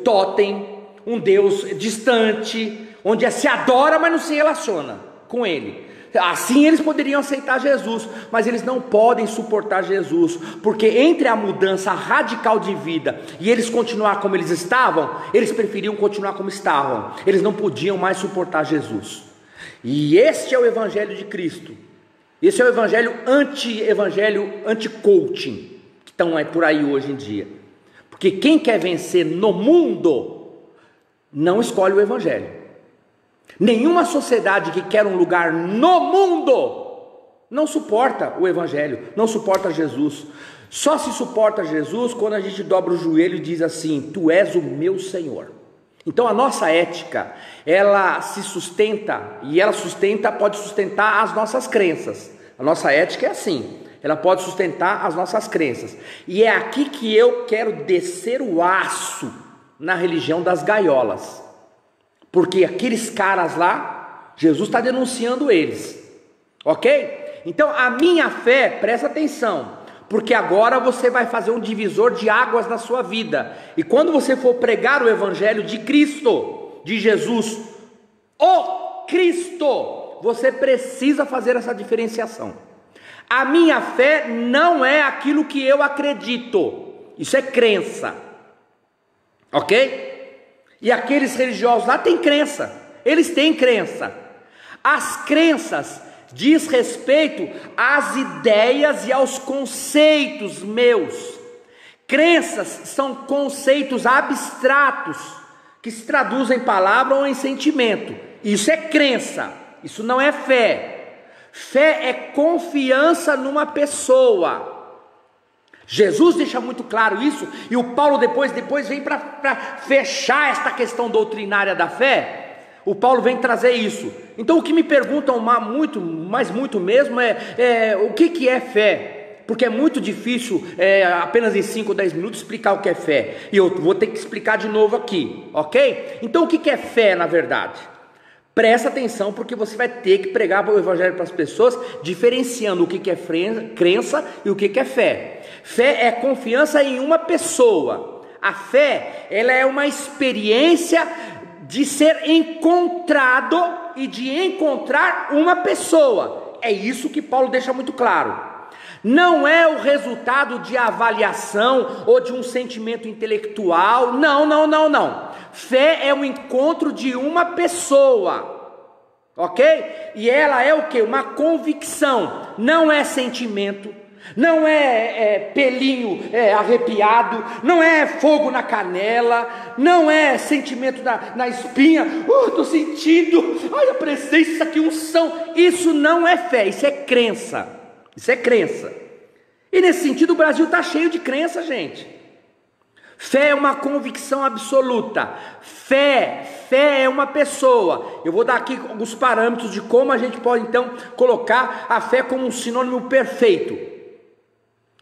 totem, um Deus distante, onde se adora, mas não se relaciona com Ele. Assim eles poderiam aceitar Jesus, mas eles não podem suportar Jesus, porque entre a mudança radical de vida e eles continuar como eles estavam, eles preferiam continuar como estavam. Eles não podiam mais suportar Jesus. E este é o evangelho de Cristo. Esse é o evangelho anti-coaching, que estão por aí hoje em dia. Porque quem quer vencer no mundo não escolhe o evangelho. Nenhuma sociedade que quer um lugar no mundo não suporta o evangelho, não suporta Jesus. Só se suporta Jesus quando a gente dobra o joelho e diz assim: tu és o meu Senhor. Então a nossa ética, ela se sustenta, e ela pode sustentar as nossas crenças. A nossa ética é assim, ela pode sustentar as nossas crenças. E é aqui que eu quero descer o aço na religião das gaiolas. Porque aqueles caras lá, Jesus está denunciando eles, ok? Então a minha fé, presta atenção, porque agora você vai fazer um divisor de águas na sua vida. E quando você for pregar o evangelho de Cristo, de Jesus, o Cristo, você precisa fazer essa diferenciação. A minha fé não é aquilo que eu acredito, isso é crença, ok? E aqueles religiosos lá têm crença, eles têm crença. As crenças diz respeito às ideias e aos conceitos meus. Crenças são conceitos abstratos que se traduzem em palavra ou em sentimento. Isso é crença, isso não é fé. Fé é confiança numa pessoa. Jesus deixa muito claro isso, e o Paulo depois vem para fechar esta questão doutrinária da fé. O Paulo vem trazer isso. Então o que me perguntam muito mesmo é o que é fé? Porque é muito difícil apenas em 5 ou 10 minutos explicar o que é fé, e eu vou ter que explicar de novo aqui, ok? Então o que é fé na verdade? Presta atenção, porque você vai ter que pregar o evangelho para as pessoas, diferenciando o que é crença e o que é fé. Fé é confiança em uma pessoa. A fé, ela é uma experiência de ser encontrado e de encontrar uma pessoa. É isso que Paulo deixa muito claro. Não é o resultado de avaliação ou de um sentimento intelectual. Não. Fé é o encontro de uma pessoa, ok? E ela é o que? Uma convicção, não é sentimento, não é pelinho arrepiado, não é fogo na canela, não é sentimento na espinha, estou sentindo, a presença aqui, unção. Isso não é fé, isso é crença, E nesse sentido o Brasil está cheio de crença, gente. Fé é uma convicção absoluta. Fé é uma pessoa. Eu vou dar aqui alguns parâmetros de como a gente pode então colocar a fé como um sinônimo perfeito.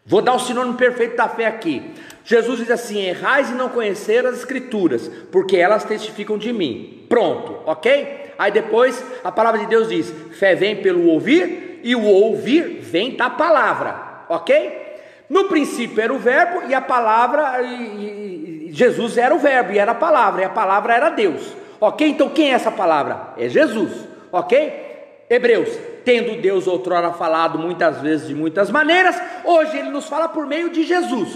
Vou dar o sinônimo perfeito da fé aqui. Jesus diz assim: errais e não conhecer as escrituras, porque elas testificam de mim. Pronto, ok? Aí depois a palavra de Deus diz: fé vem pelo ouvir, e o ouvir vem da palavra, ok? No princípio era o verbo, e a palavra, e Jesus era o verbo, e era a palavra era Deus, ok? Então quem é essa palavra? É Jesus, ok? Hebreus, tendo Deus outrora falado muitas vezes de muitas maneiras, hoje Ele nos fala por meio de Jesus.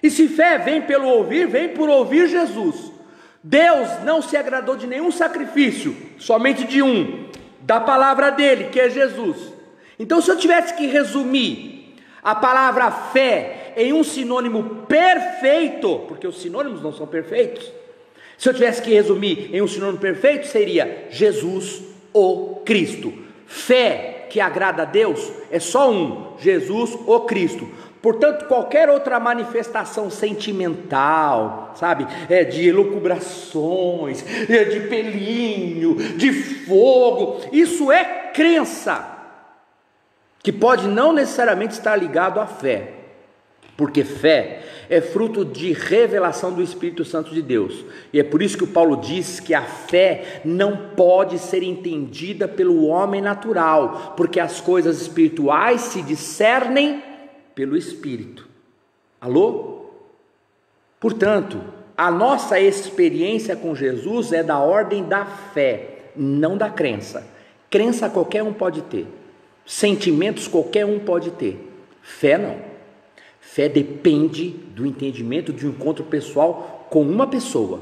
E se fé vem pelo ouvir, vem por ouvir Jesus. Deus não se agradou de nenhum sacrifício, somente de um, da palavra dele, que é Jesus. Então, se eu tivesse que resumir a palavra fé em um sinônimo perfeito, porque os sinônimos não são perfeitos, se eu tivesse que resumir em um sinônimo perfeito, seria Jesus, o Cristo. Fé que agrada a Deus é só um, Jesus, o Cristo. Portanto, qualquer outra manifestação sentimental, sabe, de elucubrações, de pelinho, de fogo, isso é crença, que pode não necessariamente estar ligado à fé, porque fé é fruto de revelação do Espírito Santo de Deus, e é por isso que o Paulo diz que a fé não pode ser entendida pelo homem natural, porque as coisas espirituais se discernem pelo Espírito. Alô? Portanto, a nossa experiência com Jesus é da ordem da fé, não da crença. Crença qualquer um pode ter, sentimentos qualquer um pode ter, fé não. Fé depende do entendimento de um encontro pessoal com uma pessoa.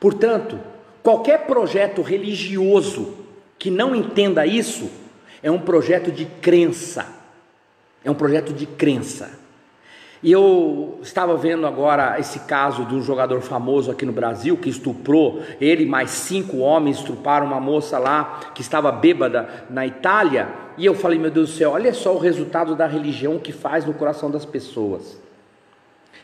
Portanto, qualquer projeto religioso que não entenda isso é um projeto de crença. É um projeto de crença. E eu estava vendo agora esse caso de um jogador famoso aqui no Brasil que estuprou, ele mais 5 homens estupraram uma moça lá que estava bêbada na Itália. E eu falei, meu Deus do céu, olha só o resultado da religião que faz no coração das pessoas.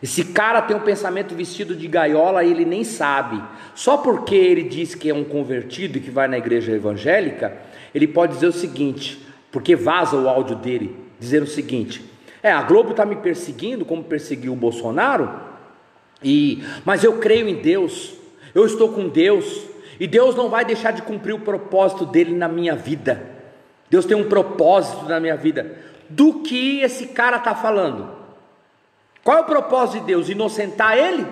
Esse cara tem um pensamento vestido de gaiola e ele nem sabe. Só porque ele diz que é um convertido e que vai na igreja evangélica, ele pode dizer o seguinte, porque vaza o áudio dele, dizer o seguinte: a Globo está me perseguindo como perseguiu o Bolsonaro, mas eu creio em Deus, eu estou com Deus, e Deus não vai deixar de cumprir o propósito dele na minha vida. Deus tem um propósito na minha vida. Do que esse cara está falando? Qual é o propósito de Deus? Inocentar ele?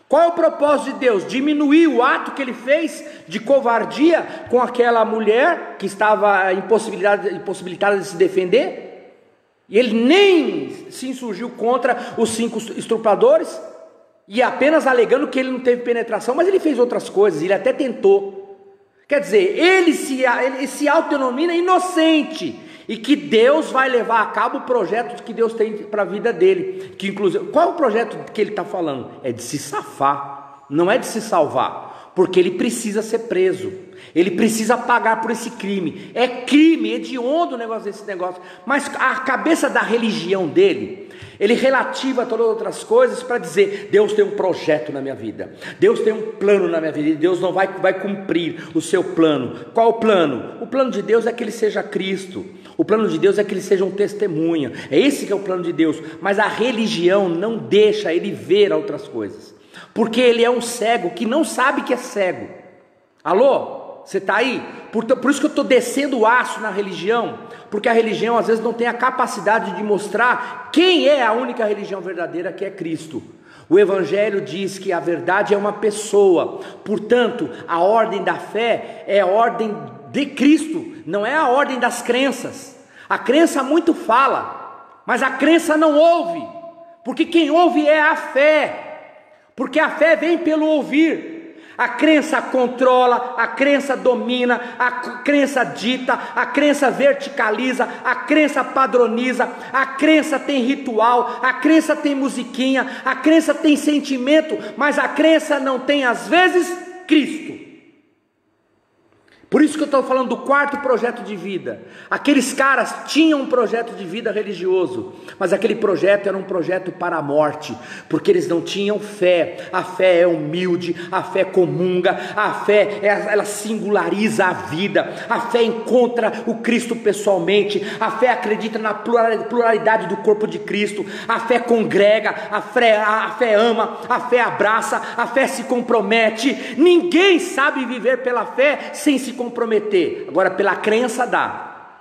Qual é o propósito de Deus? Diminuir o ato que ele fez de covardia com aquela mulher que estava impossibilitada de se defender? E ele nem se insurgiu contra os 5 estupradores, e apenas alegando que ele não teve penetração, mas ele fez outras coisas, ele até tentou. Quer dizer, ele se autodenomina inocente, e que Deus vai levar a cabo o projeto que Deus tem para a vida dele, que inclusive, qual é o projeto que ele está falando? É de se safar, não é de se salvar, porque ele precisa ser preso, ele precisa pagar por esse crime, é crime, hediondo o negócio desse negócio, mas a cabeça da religião dele, ele relativa a todas as outras coisas para dizer, Deus tem um projeto na minha vida, Deus tem um plano na minha vida, e Deus não vai cumprir o seu plano. Qual o plano? O plano de Deus é que ele seja Cristo, o plano de Deus é que ele seja um testemunha, é esse que é o plano de Deus, mas a religião não deixa ele ver outras coisas, porque ele é um cego que não sabe que é cego. Alô? Você está aí? Por isso que eu estou descendo o aço na religião, porque a religião às vezes não tem a capacidade de mostrar quem é a única religião verdadeira, que é Cristo. O Evangelho diz que a verdade é uma pessoa, portanto a ordem da fé é a ordem de Cristo, não é a ordem das crenças. A crença muito fala, mas a crença não ouve, porque quem ouve é a fé, porque a fé vem pelo ouvir. A crença controla, a crença domina, a crença dita, a crença verticaliza, a crença padroniza, a crença tem ritual, a crença tem musiquinha, a crença tem sentimento, mas a crença não tem às vezes Cristo. Por isso que eu estou falando do 4º projeto de vida. Aqueles caras tinham um projeto de vida religioso, mas aquele projeto era um projeto para a morte, porque eles não tinham fé. A fé é humilde, a fé comunga, a fé ela singulariza a vida, a fé encontra o Cristo pessoalmente, a fé acredita na pluralidade do corpo de Cristo, a fé congrega, a fé ama, a fé abraça, a fé se compromete. Ninguém sabe viver pela fé sem se comprometer. Agora, pela crença dá,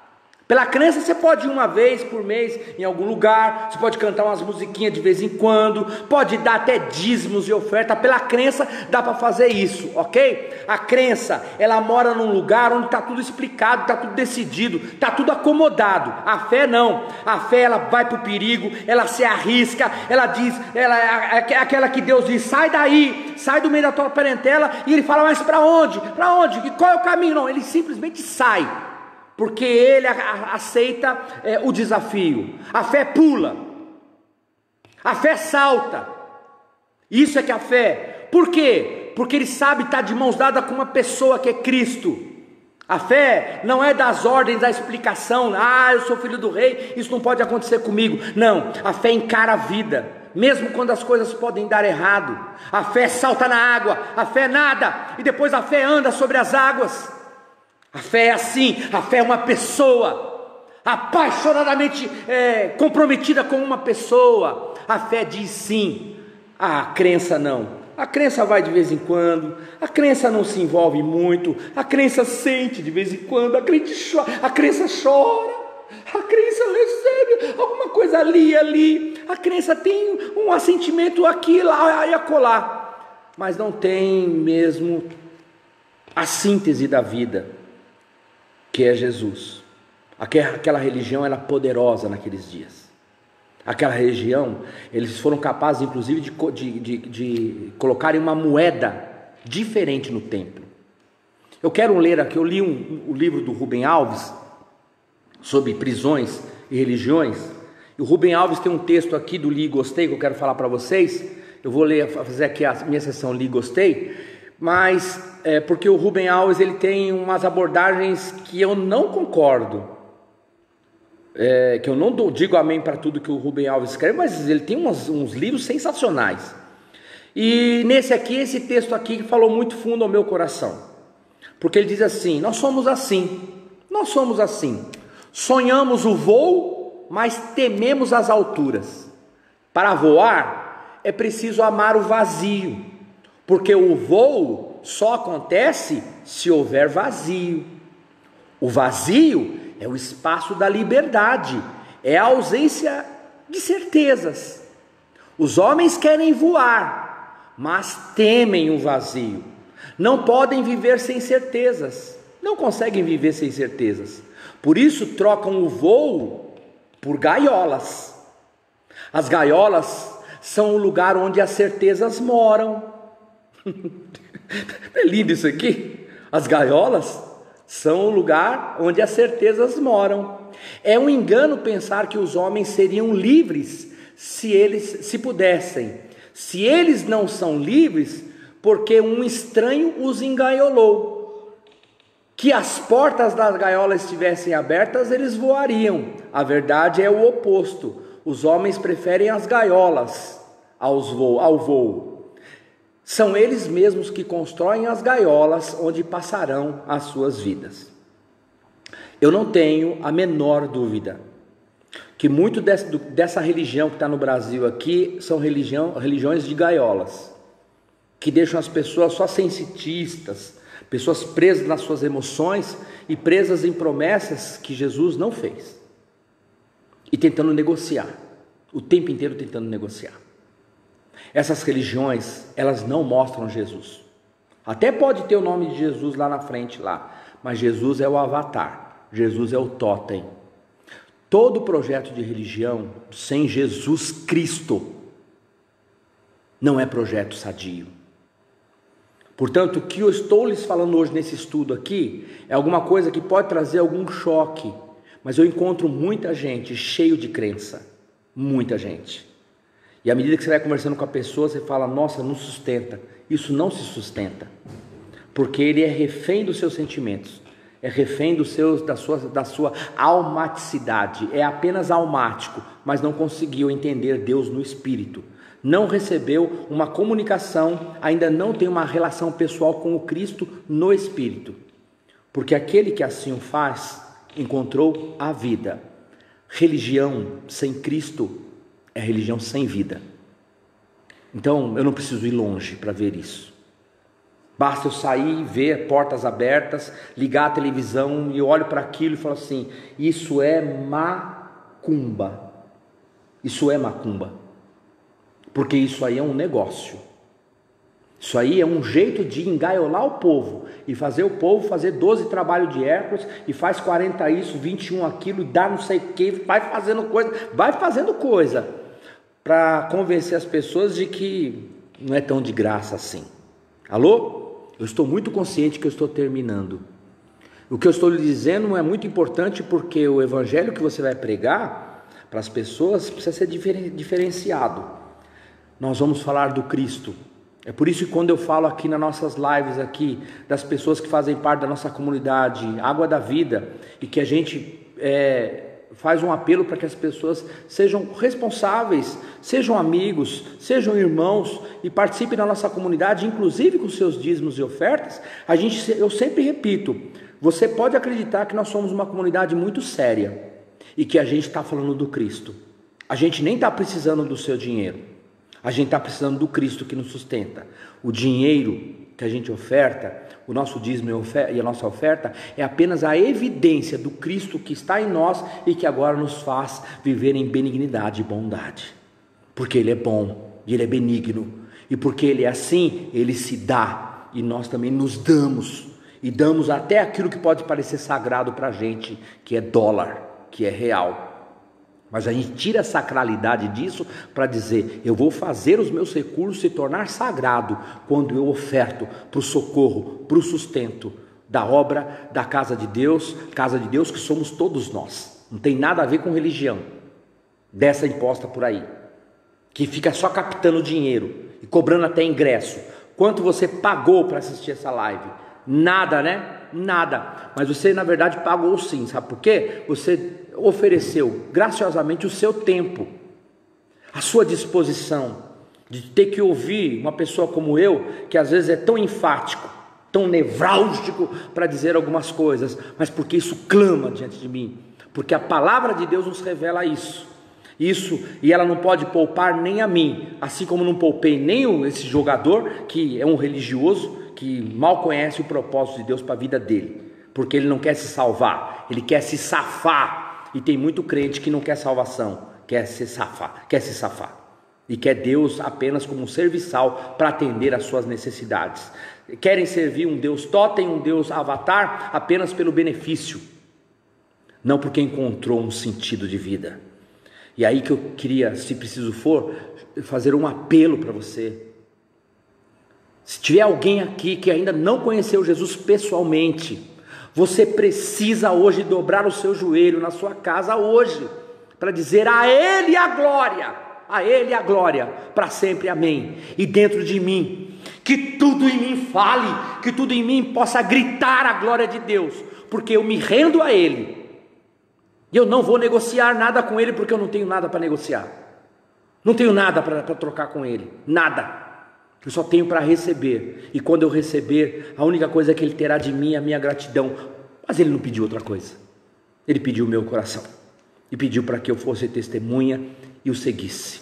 Pela crença você pode ir uma vez por mês em algum lugar, você pode cantar umas musiquinhas de vez em quando, pode dar até dízimos e oferta. Pela crença dá para fazer isso, ok? A crença, ela mora num lugar onde está tudo explicado, está tudo decidido, está tudo acomodado. A fé não, a fé ela vai para o perigo, ela se arrisca, ela diz, ela é aquela que Deus diz, sai daí, sai do meio da tua parentela, e ele fala, mas para onde? Para onde? Qual é o caminho? Não, ele simplesmente sai. Porque ele aceita o desafio. A fé pula, a fé salta. Isso é que é a fé. Por quê? Porque ele sabe estar de mãos dadas com uma pessoa que é Cristo. A fé não é das ordens da explicação. Eu sou filho do rei, isso não pode acontecer comigo. Não, a fé encara a vida, mesmo quando as coisas podem dar errado. A fé salta na água, a fé nada, e depois a fé anda sobre as águas. A fé é assim, a fé é uma pessoa, apaixonadamente comprometida com uma pessoa. A fé diz sim, a crença não. A crença vai de vez em quando, a crença não se envolve muito, a crença sente de vez em quando, a crença chora, a crença recebe alguma coisa ali, a crença tem um assentimento aqui, lá e acolá, mas não tem mesmo a síntese da vida, que é Jesus. Aquela religião era poderosa naqueles dias. Aquela religião, eles foram capazes inclusive de colocarem uma moeda diferente no templo. Eu quero ler aqui, eu li o livro do Rubem Alves sobre prisões e religiões, e o Rubem Alves tem um texto aqui do Li e Gostei que eu quero falar para vocês. Eu vou fazer aqui a minha sessão Li e Gostei, mas porque o Rubem Alves ele tem umas abordagens que eu não concordo, que eu não digo amém para tudo que o Rubem Alves escreve, mas ele tem uns livros sensacionais. E nesse aqui, esse texto aqui falou muito fundo ao meu coração, porque ele diz assim: nós somos assim, sonhamos o voo, mas tememos as alturas. Para voar é preciso amar o vazio, porque o voo só acontece se houver vazio. O vazio é o espaço da liberdade, é a ausência de certezas. Os homens querem voar, mas temem o vazio. Não podem viver sem certezas, não conseguem viver sem certezas. Por isso trocam o voo por gaiolas. As gaiolas são o lugar onde as certezas moram. É lindo isso aqui. As gaiolas são o lugar onde as certezas moram. É um engano pensar que os homens seriam livres se pudessem. Se eles não são livres, porque um estranho os engaiolou. Que as portas das gaiolas estivessem abertas, eles voariam. A verdade é o oposto. Os homens preferem as gaiolas ao voo. São eles mesmos que constroem as gaiolas onde passarão as suas vidas. Eu não tenho a menor dúvida que muito dessa religião que está no Brasil aqui são religiões de gaiolas, que deixam as pessoas só sensitistas, pessoas presas nas suas emoções e presas em promessas que Jesus não fez, e tentando negociar, o tempo inteiro tentando negociar. Essas religiões, elas não mostram Jesus. Até pode ter o nome de Jesus lá na frente, mas Jesus é o avatar, Jesus é o totem. Todo projeto de religião sem Jesus Cristo não é projeto sadio. Portanto, o que eu estou lhes falando hoje nesse estudo aqui é alguma coisa que pode trazer algum choque, mas eu encontro muita gente cheio de crença, muita gente. E à medida que você vai conversando com a pessoa, você fala: nossa, não sustenta. Isso não se sustenta, porque ele é refém dos seus sentimentos, é refém da sua almaticidade, é apenas almático, mas não conseguiu entender Deus no Espírito, não recebeu uma comunicação, ainda não tem uma relação pessoal com o Cristo no Espírito, porque aquele que assim o faz, encontrou a vida. Religião sem Cristo é religião sem vida. Então eu não preciso ir longe para ver isso. Basta eu sair e ver portas abertas, ligar a televisão e eu olho para aquilo e falo assim: isso é macumba. Isso é macumba. Porque isso aí é um negócio. Isso aí é um jeito de engaiolar o povo e fazer o povo fazer 12 trabalhos de Hércules e faz 40 isso, 21 aquilo, e dá não sei o que, vai fazendo coisa para convencer as pessoas de que não é tão de graça assim. Alô? Eu estou muito consciente que eu estou terminando. O que eu estou lhe dizendo é muito importante, porque o evangelho que você vai pregar para as pessoas precisa ser diferenciado. Nós vamos falar do Cristo. É por isso que quando eu falo aqui nas nossas lives aqui, das pessoas que fazem parte da nossa comunidade, Água da Vida, e que a gente faz um apelo para que as pessoas sejam responsáveis, sejam amigos, sejam irmãos e participem da nossa comunidade, inclusive com seus dízimos e ofertas. Eu sempre repito, você pode acreditar que nós somos uma comunidade muito séria e que a gente está falando do Cristo. A gente nem está precisando do seu dinheiro. A gente está precisando do Cristo que nos sustenta. O dinheiro que a gente oferta, o nosso dízimo e a nossa oferta, é apenas a evidência do Cristo que está em nós e que agora nos faz viver em benignidade e bondade. Porque Ele é bom e Ele é benigno. E porque Ele é assim, Ele se dá. E nós também nos damos. E damos até aquilo que pode parecer sagrado para a gente, que é dólar, que é real. Mas a gente tira a sacralidade disso para dizer: eu vou fazer os meus recursos se tornar sagrado quando eu oferto para o socorro, para o sustento da obra da casa de Deus que somos todos nós. Não tem nada a ver com religião dessa imposta por aí, que fica só captando dinheiro e cobrando até ingresso. Quanto você pagou para assistir essa live? Nada, né? Nada. Mas você na verdade pagou sim. Sabe por quê? Você ofereceu graciosamente o seu tempo, a sua disposição de ter que ouvir uma pessoa como eu, que às vezes é tão enfático, tão nevrálgico para dizer algumas coisas, mas porque isso clama diante de mim, porque a palavra de Deus nos revela isso, e ela não pode poupar nem a mim, assim como não poupei nem esse jogador, que é um religioso, que mal conhece o propósito de Deus para a vida dele, porque ele não quer se salvar, ele quer se safar. E tem muito crente que não quer salvação, quer se safar, e quer Deus apenas como um serviçal para atender às suas necessidades. Querem servir um Deus totem, um Deus avatar, apenas pelo benefício, não porque encontrou um sentido de vida. E aí que eu queria, se preciso for, fazer um apelo para você. Se tiver alguém aqui que ainda não conheceu Jesus pessoalmente, você precisa hoje dobrar o seu joelho na sua casa hoje, para dizer: a Ele a glória, para sempre, amém. E dentro de mim, que tudo em mim fale, que tudo em mim possa gritar a glória de Deus, porque eu me rendo a Ele, e eu não vou negociar nada com Ele, porque eu não tenho nada para negociar, não tenho nada para trocar com Ele, nada. Eu só tenho para receber, e quando eu receber, a única coisa que Ele terá de mim é a minha gratidão. Mas Ele não pediu outra coisa, Ele pediu o meu coração, e pediu para que eu fosse testemunha e o seguisse,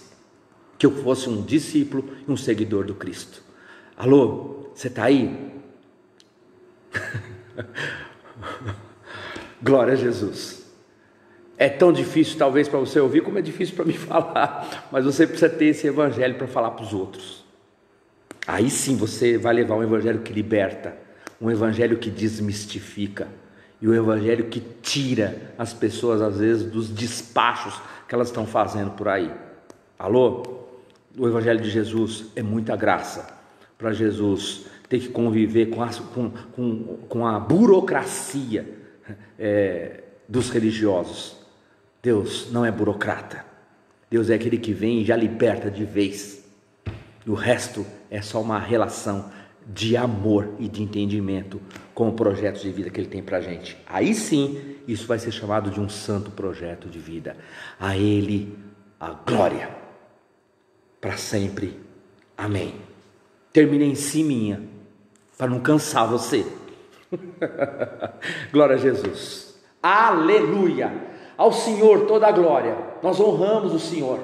que eu fosse um discípulo e um seguidor do Cristo. Alô, você está aí? Glória a Jesus. É tão difícil talvez para você ouvir, como é difícil para mim falar, mas você precisa ter esse evangelho para falar para os outros. Aí sim você vai levar um evangelho que liberta, um evangelho que desmistifica, e um evangelho que tira as pessoas às vezes dos despachos que elas estão fazendo por aí. Alô? O evangelho de Jesus é muita graça para Jesus ter que conviver com a burocracia dos religiosos. Deus não é burocrata, Deus é aquele que vem e já liberta de vez. E o resto é só uma relação de amor e de entendimento com o projeto de vida que Ele tem para a gente. Aí sim, isso vai ser chamado de um santo projeto de vida. A Ele a glória, para sempre. Amém. Terminei em si minha, para não cansar você. Glória a Jesus. Aleluia. Ao Senhor toda a glória. Nós honramos o Senhor.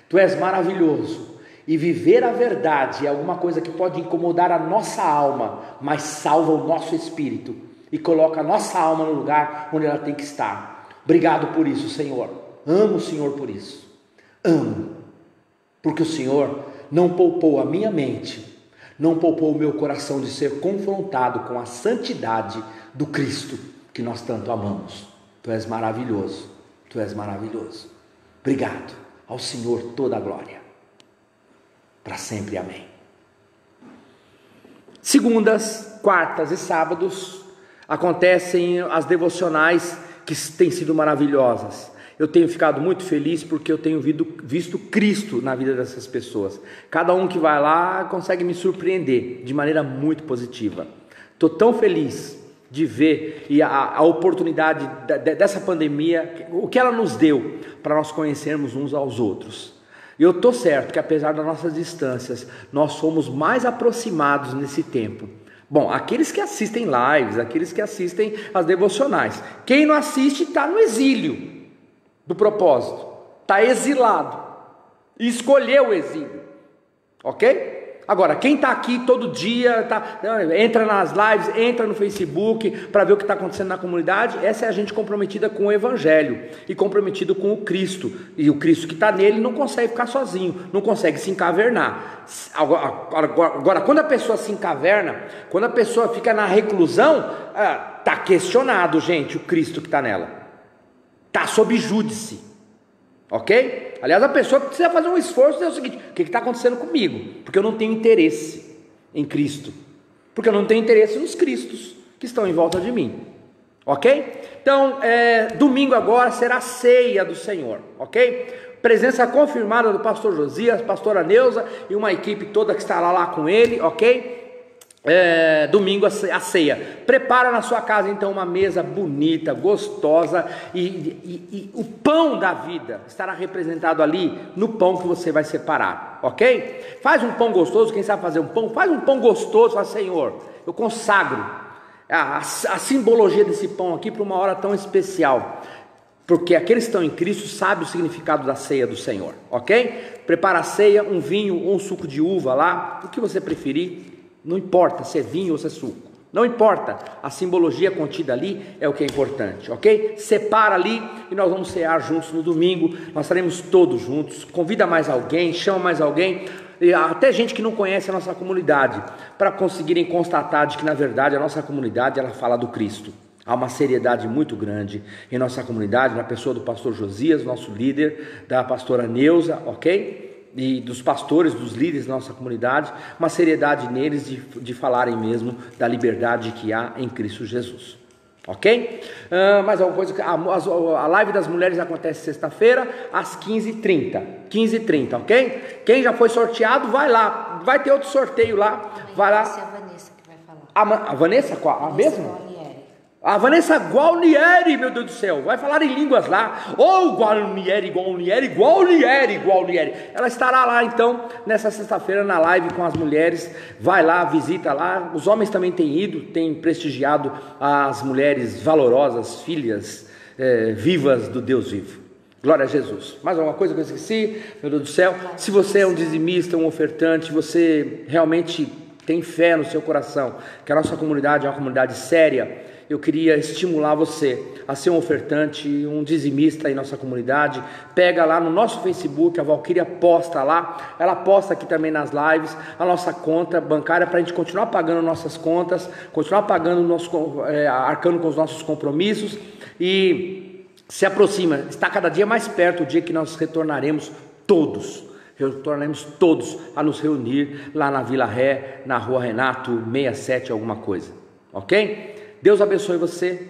Tu és maravilhoso. E viver a verdade é alguma coisa que pode incomodar a nossa alma, mas salva o nosso espírito e coloca a nossa alma no lugar onde ela tem que estar. Obrigado por isso, Senhor. Amo o Senhor por isso. Amo. Porque o Senhor não poupou a minha mente, não poupou o meu coração de ser confrontado com a santidade do Cristo que nós tanto amamos. Tu és maravilhoso. Tu és maravilhoso. Obrigado. Ao Senhor toda a glória. Para sempre, amém. Segundas, quartas e sábados acontecem as devocionais que têm sido maravilhosas. Eu tenho ficado muito feliz porque eu tenho visto Cristo na vida dessas pessoas. Cada um que vai lá consegue me surpreender de maneira muito positiva. Estou tão feliz de ver e a oportunidade dessa pandemia, o que ela nos deu para nós conhecermos uns aos outros. E eu estou certo que apesar das nossas distâncias, nós somos mais aproximados nesse tempo. Bom, aqueles que assistem lives, aqueles que assistem as devocionais. Quem não assiste está no exílio do propósito, está exilado e escolheu o exílio, ok? Agora, quem está aqui todo dia, entra nas lives, entra no Facebook para ver o que está acontecendo na comunidade, essa é a gente comprometida com o Evangelho e comprometido com o Cristo. E o Cristo que está nele não consegue ficar sozinho, não consegue se encavernar. Agora, quando a pessoa se encaverna, quando a pessoa fica na reclusão, está questionado, gente, o Cristo que está nela. Está sob júdice, ok? Aliás, a pessoa precisa fazer um esforço. É o seguinte: o que está acontecendo comigo? Porque eu não tenho interesse em Cristo, porque eu não tenho interesse nos Cristos que estão em volta de mim, ok? Então, domingo agora será a ceia do Senhor, ok? Presença confirmada do pastor Josias, pastora Neuza e uma equipe toda que estará lá com ele, ok? Domingo a ceia. Prepara na sua casa então uma mesa bonita, gostosa, e o pão da vida estará representado ali no pão que você vai separar, ok? Faz um pão gostoso. Quem sabe fazer um pão, faz um pão gostoso. Fala: Senhor, eu consagro a simbologia desse pão aqui para uma hora tão especial, porque aqueles que estão em Cristo sabem o significado da ceia do Senhor, ok? Prepara a ceia, um vinho ou um suco de uva lá, o que você preferir. Não importa se é vinho ou se é suco, não importa, a simbologia contida ali é o que é importante, ok? Separa ali e nós vamos cear juntos no domingo. Nós estaremos todos juntos. Convida mais alguém, chama mais alguém, até gente que não conhece a nossa comunidade, para conseguirem constatar de que na verdade a nossa comunidade ela fala do Cristo. Há uma seriedade muito grande em nossa comunidade, na pessoa do pastor Josias, nosso líder, da pastora Neuza, ok? E dos pastores, dos líderes da nossa comunidade, uma seriedade neles de falarem mesmo da liberdade que há em Cristo Jesus, ok? Mais alguma coisa? A live das mulheres acontece sexta-feira às 15h30, ok? Quem já foi sorteado, vai lá, vai ter outro sorteio lá, vai lá. Vai ser a Vanessa que vai falar. A Vanessa, qual? A mesma? A Vanessa Gualnieri, meu Deus do céu, vai falar em línguas lá. Gualnieri. Ela estará lá então nessa sexta-feira na live com as mulheres. Vai lá, visita lá. Os homens também têm ido, têm prestigiado as mulheres valorosas, filhas vivas do Deus vivo. Glória a Jesus. Mais alguma coisa que eu esqueci? Meu Deus do céu. Se você é um dizimista, um ofertante, você realmente tem fé no seu coração que a nossa comunidade é uma comunidade séria, eu queria estimular você a ser um ofertante, um dizimista em nossa comunidade. Pega lá no nosso Facebook, a Valquíria posta lá, ela posta aqui também nas lives, a nossa conta bancária para a gente continuar pagando nossas contas, continuar pagando arcando com os nossos compromissos. E se aproxima, está cada dia mais perto o dia que nós retornaremos todos a nos reunir lá na Vila Ré, na Rua Renato 67 alguma coisa, ok? Deus abençoe você,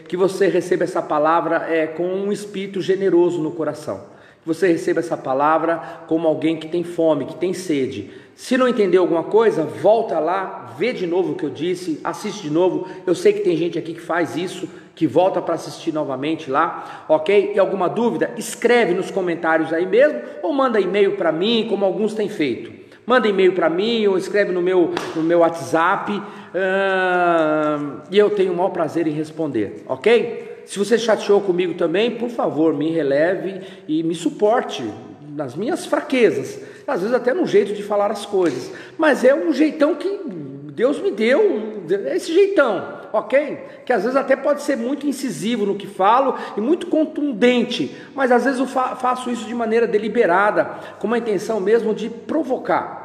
que você receba essa palavra com um espírito generoso no coração, que você receba essa palavra como alguém que tem fome, que tem sede. Se não entendeu alguma coisa, volta lá, vê de novo o que eu disse, assiste de novo. Eu sei que tem gente aqui que faz isso, que volta para assistir novamente lá, ok? E alguma dúvida, escreve nos comentários aí mesmo, ou manda e-mail para mim, como alguns têm feito. Manda e-mail para mim ou escreve no meu WhatsApp, e eu tenho o maior prazer em responder, ok? Se você chateou comigo também, por favor, me releve e me suporte. nas minhas fraquezas, às vezes até no jeito de falar as coisas, mas é um jeitão que Deus me deu, esse jeitão, ok? Que às vezes até pode ser muito incisivo no que falo e muito contundente, mas às vezes eu faço isso de maneira deliberada, com uma intenção mesmo de provocar.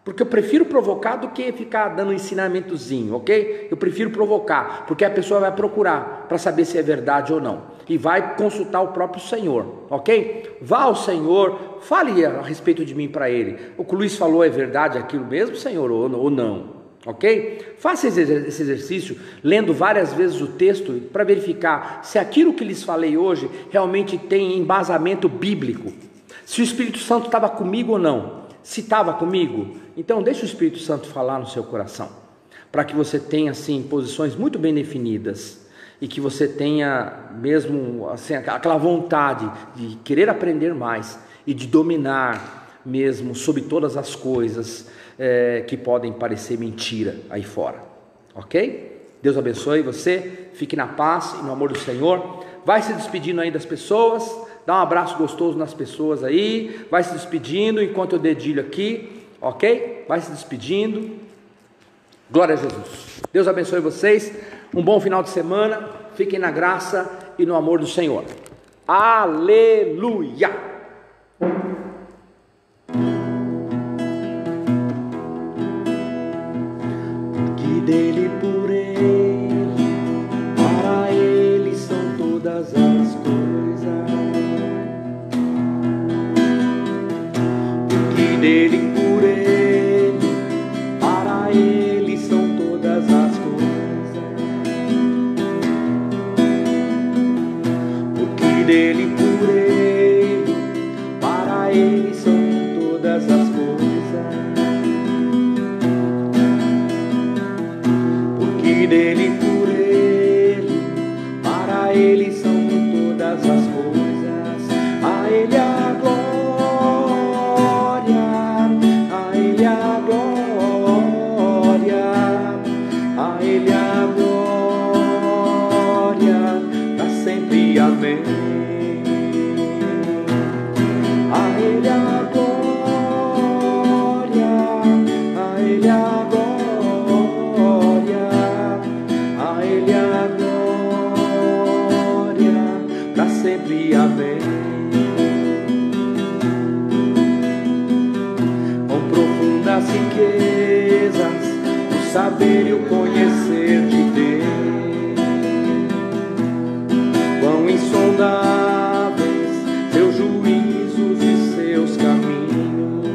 Porque eu prefiro provocar do que ficar dando um ensinamentozinho, ok? Eu prefiro provocar, porque a pessoa vai procurar para saber se é verdade ou não. E vai consultar o próprio Senhor, ok? Vá ao Senhor, fale a respeito de mim para Ele. O que o Luiz falou é verdade aquilo mesmo, Senhor, ou não? Ok? Faça esse exercício, lendo várias vezes o texto, para verificar se aquilo que lhes falei hoje realmente tem embasamento bíblico. Se o Espírito Santo estava comigo ou não. Se estava comigo, então deixa o Espírito Santo falar no seu coração, para que você tenha assim posições muito bem definidas e que você tenha mesmo assim aquela vontade de querer aprender mais e de dominar mesmo sobre todas as coisas que podem parecer mentira aí fora, ok? Deus abençoe você, fique na paz e no amor do Senhor. Vai se despedindo aí das pessoas. Dá um abraço gostoso nas pessoas aí, vai se despedindo enquanto eu dedilho aqui, ok? Vai se despedindo. Glória a Jesus. Deus abençoe vocês. Um bom final de semana. Fiquem na graça e no amor do Senhor. Aleluia! Que dele, por ele, para ele são todas as coisas. Dele, por ele, para ele são todas as coisas. Porque dele, por ele, para ele são todas as coisas. Porque dele, por ele, para ele são todas as coisas. A ele a glória. Amém. A Ele a glória, a Ele a glória, a Ele a glória, para sempre. Amém. Com profundas riquezas, o saber e o conhecer de Deus. Insondáveis seus juízos e seus caminhos,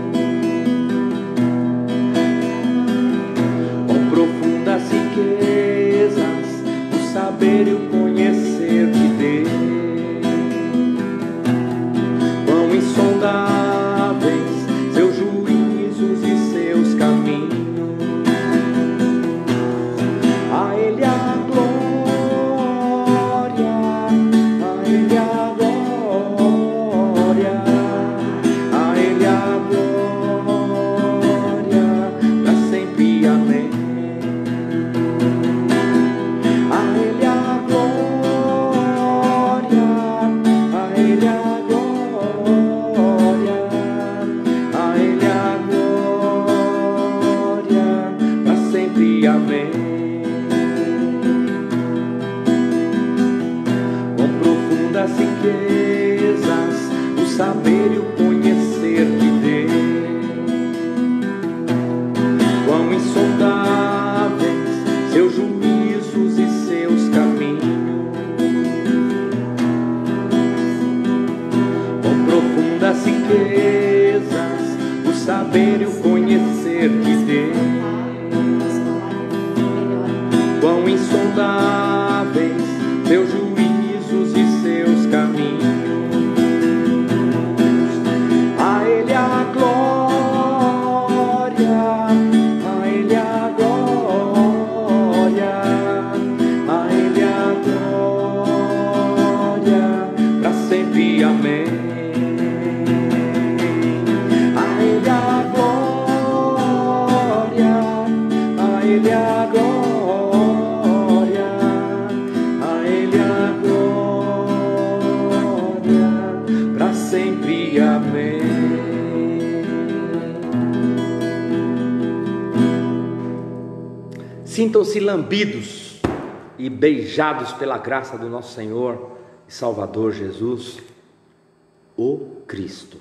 com profundas riquezas, o saber e o conhecer de Deus. Quão insondáveis seus juízos e seus caminhos. A Ele a glória. Riquezas, o saber e o conhecer de Deus. Quão insondáveis seus juízos e seus caminhos. Com profundas riquezas, o saber e o conhecer de Deus. Quão insondáveis seus juízos e seus caminhos. A Ele a glória, a Ele a glória, a Ele a glória, para sempre. Amém. A Ele a glória, a Ele a glória. Sempre. Amém. Sintam-se lambidos e beijados pela graça do nosso Senhor e Salvador Jesus, o Cristo.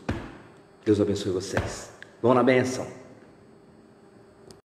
Deus abençoe vocês. Vão na bênção.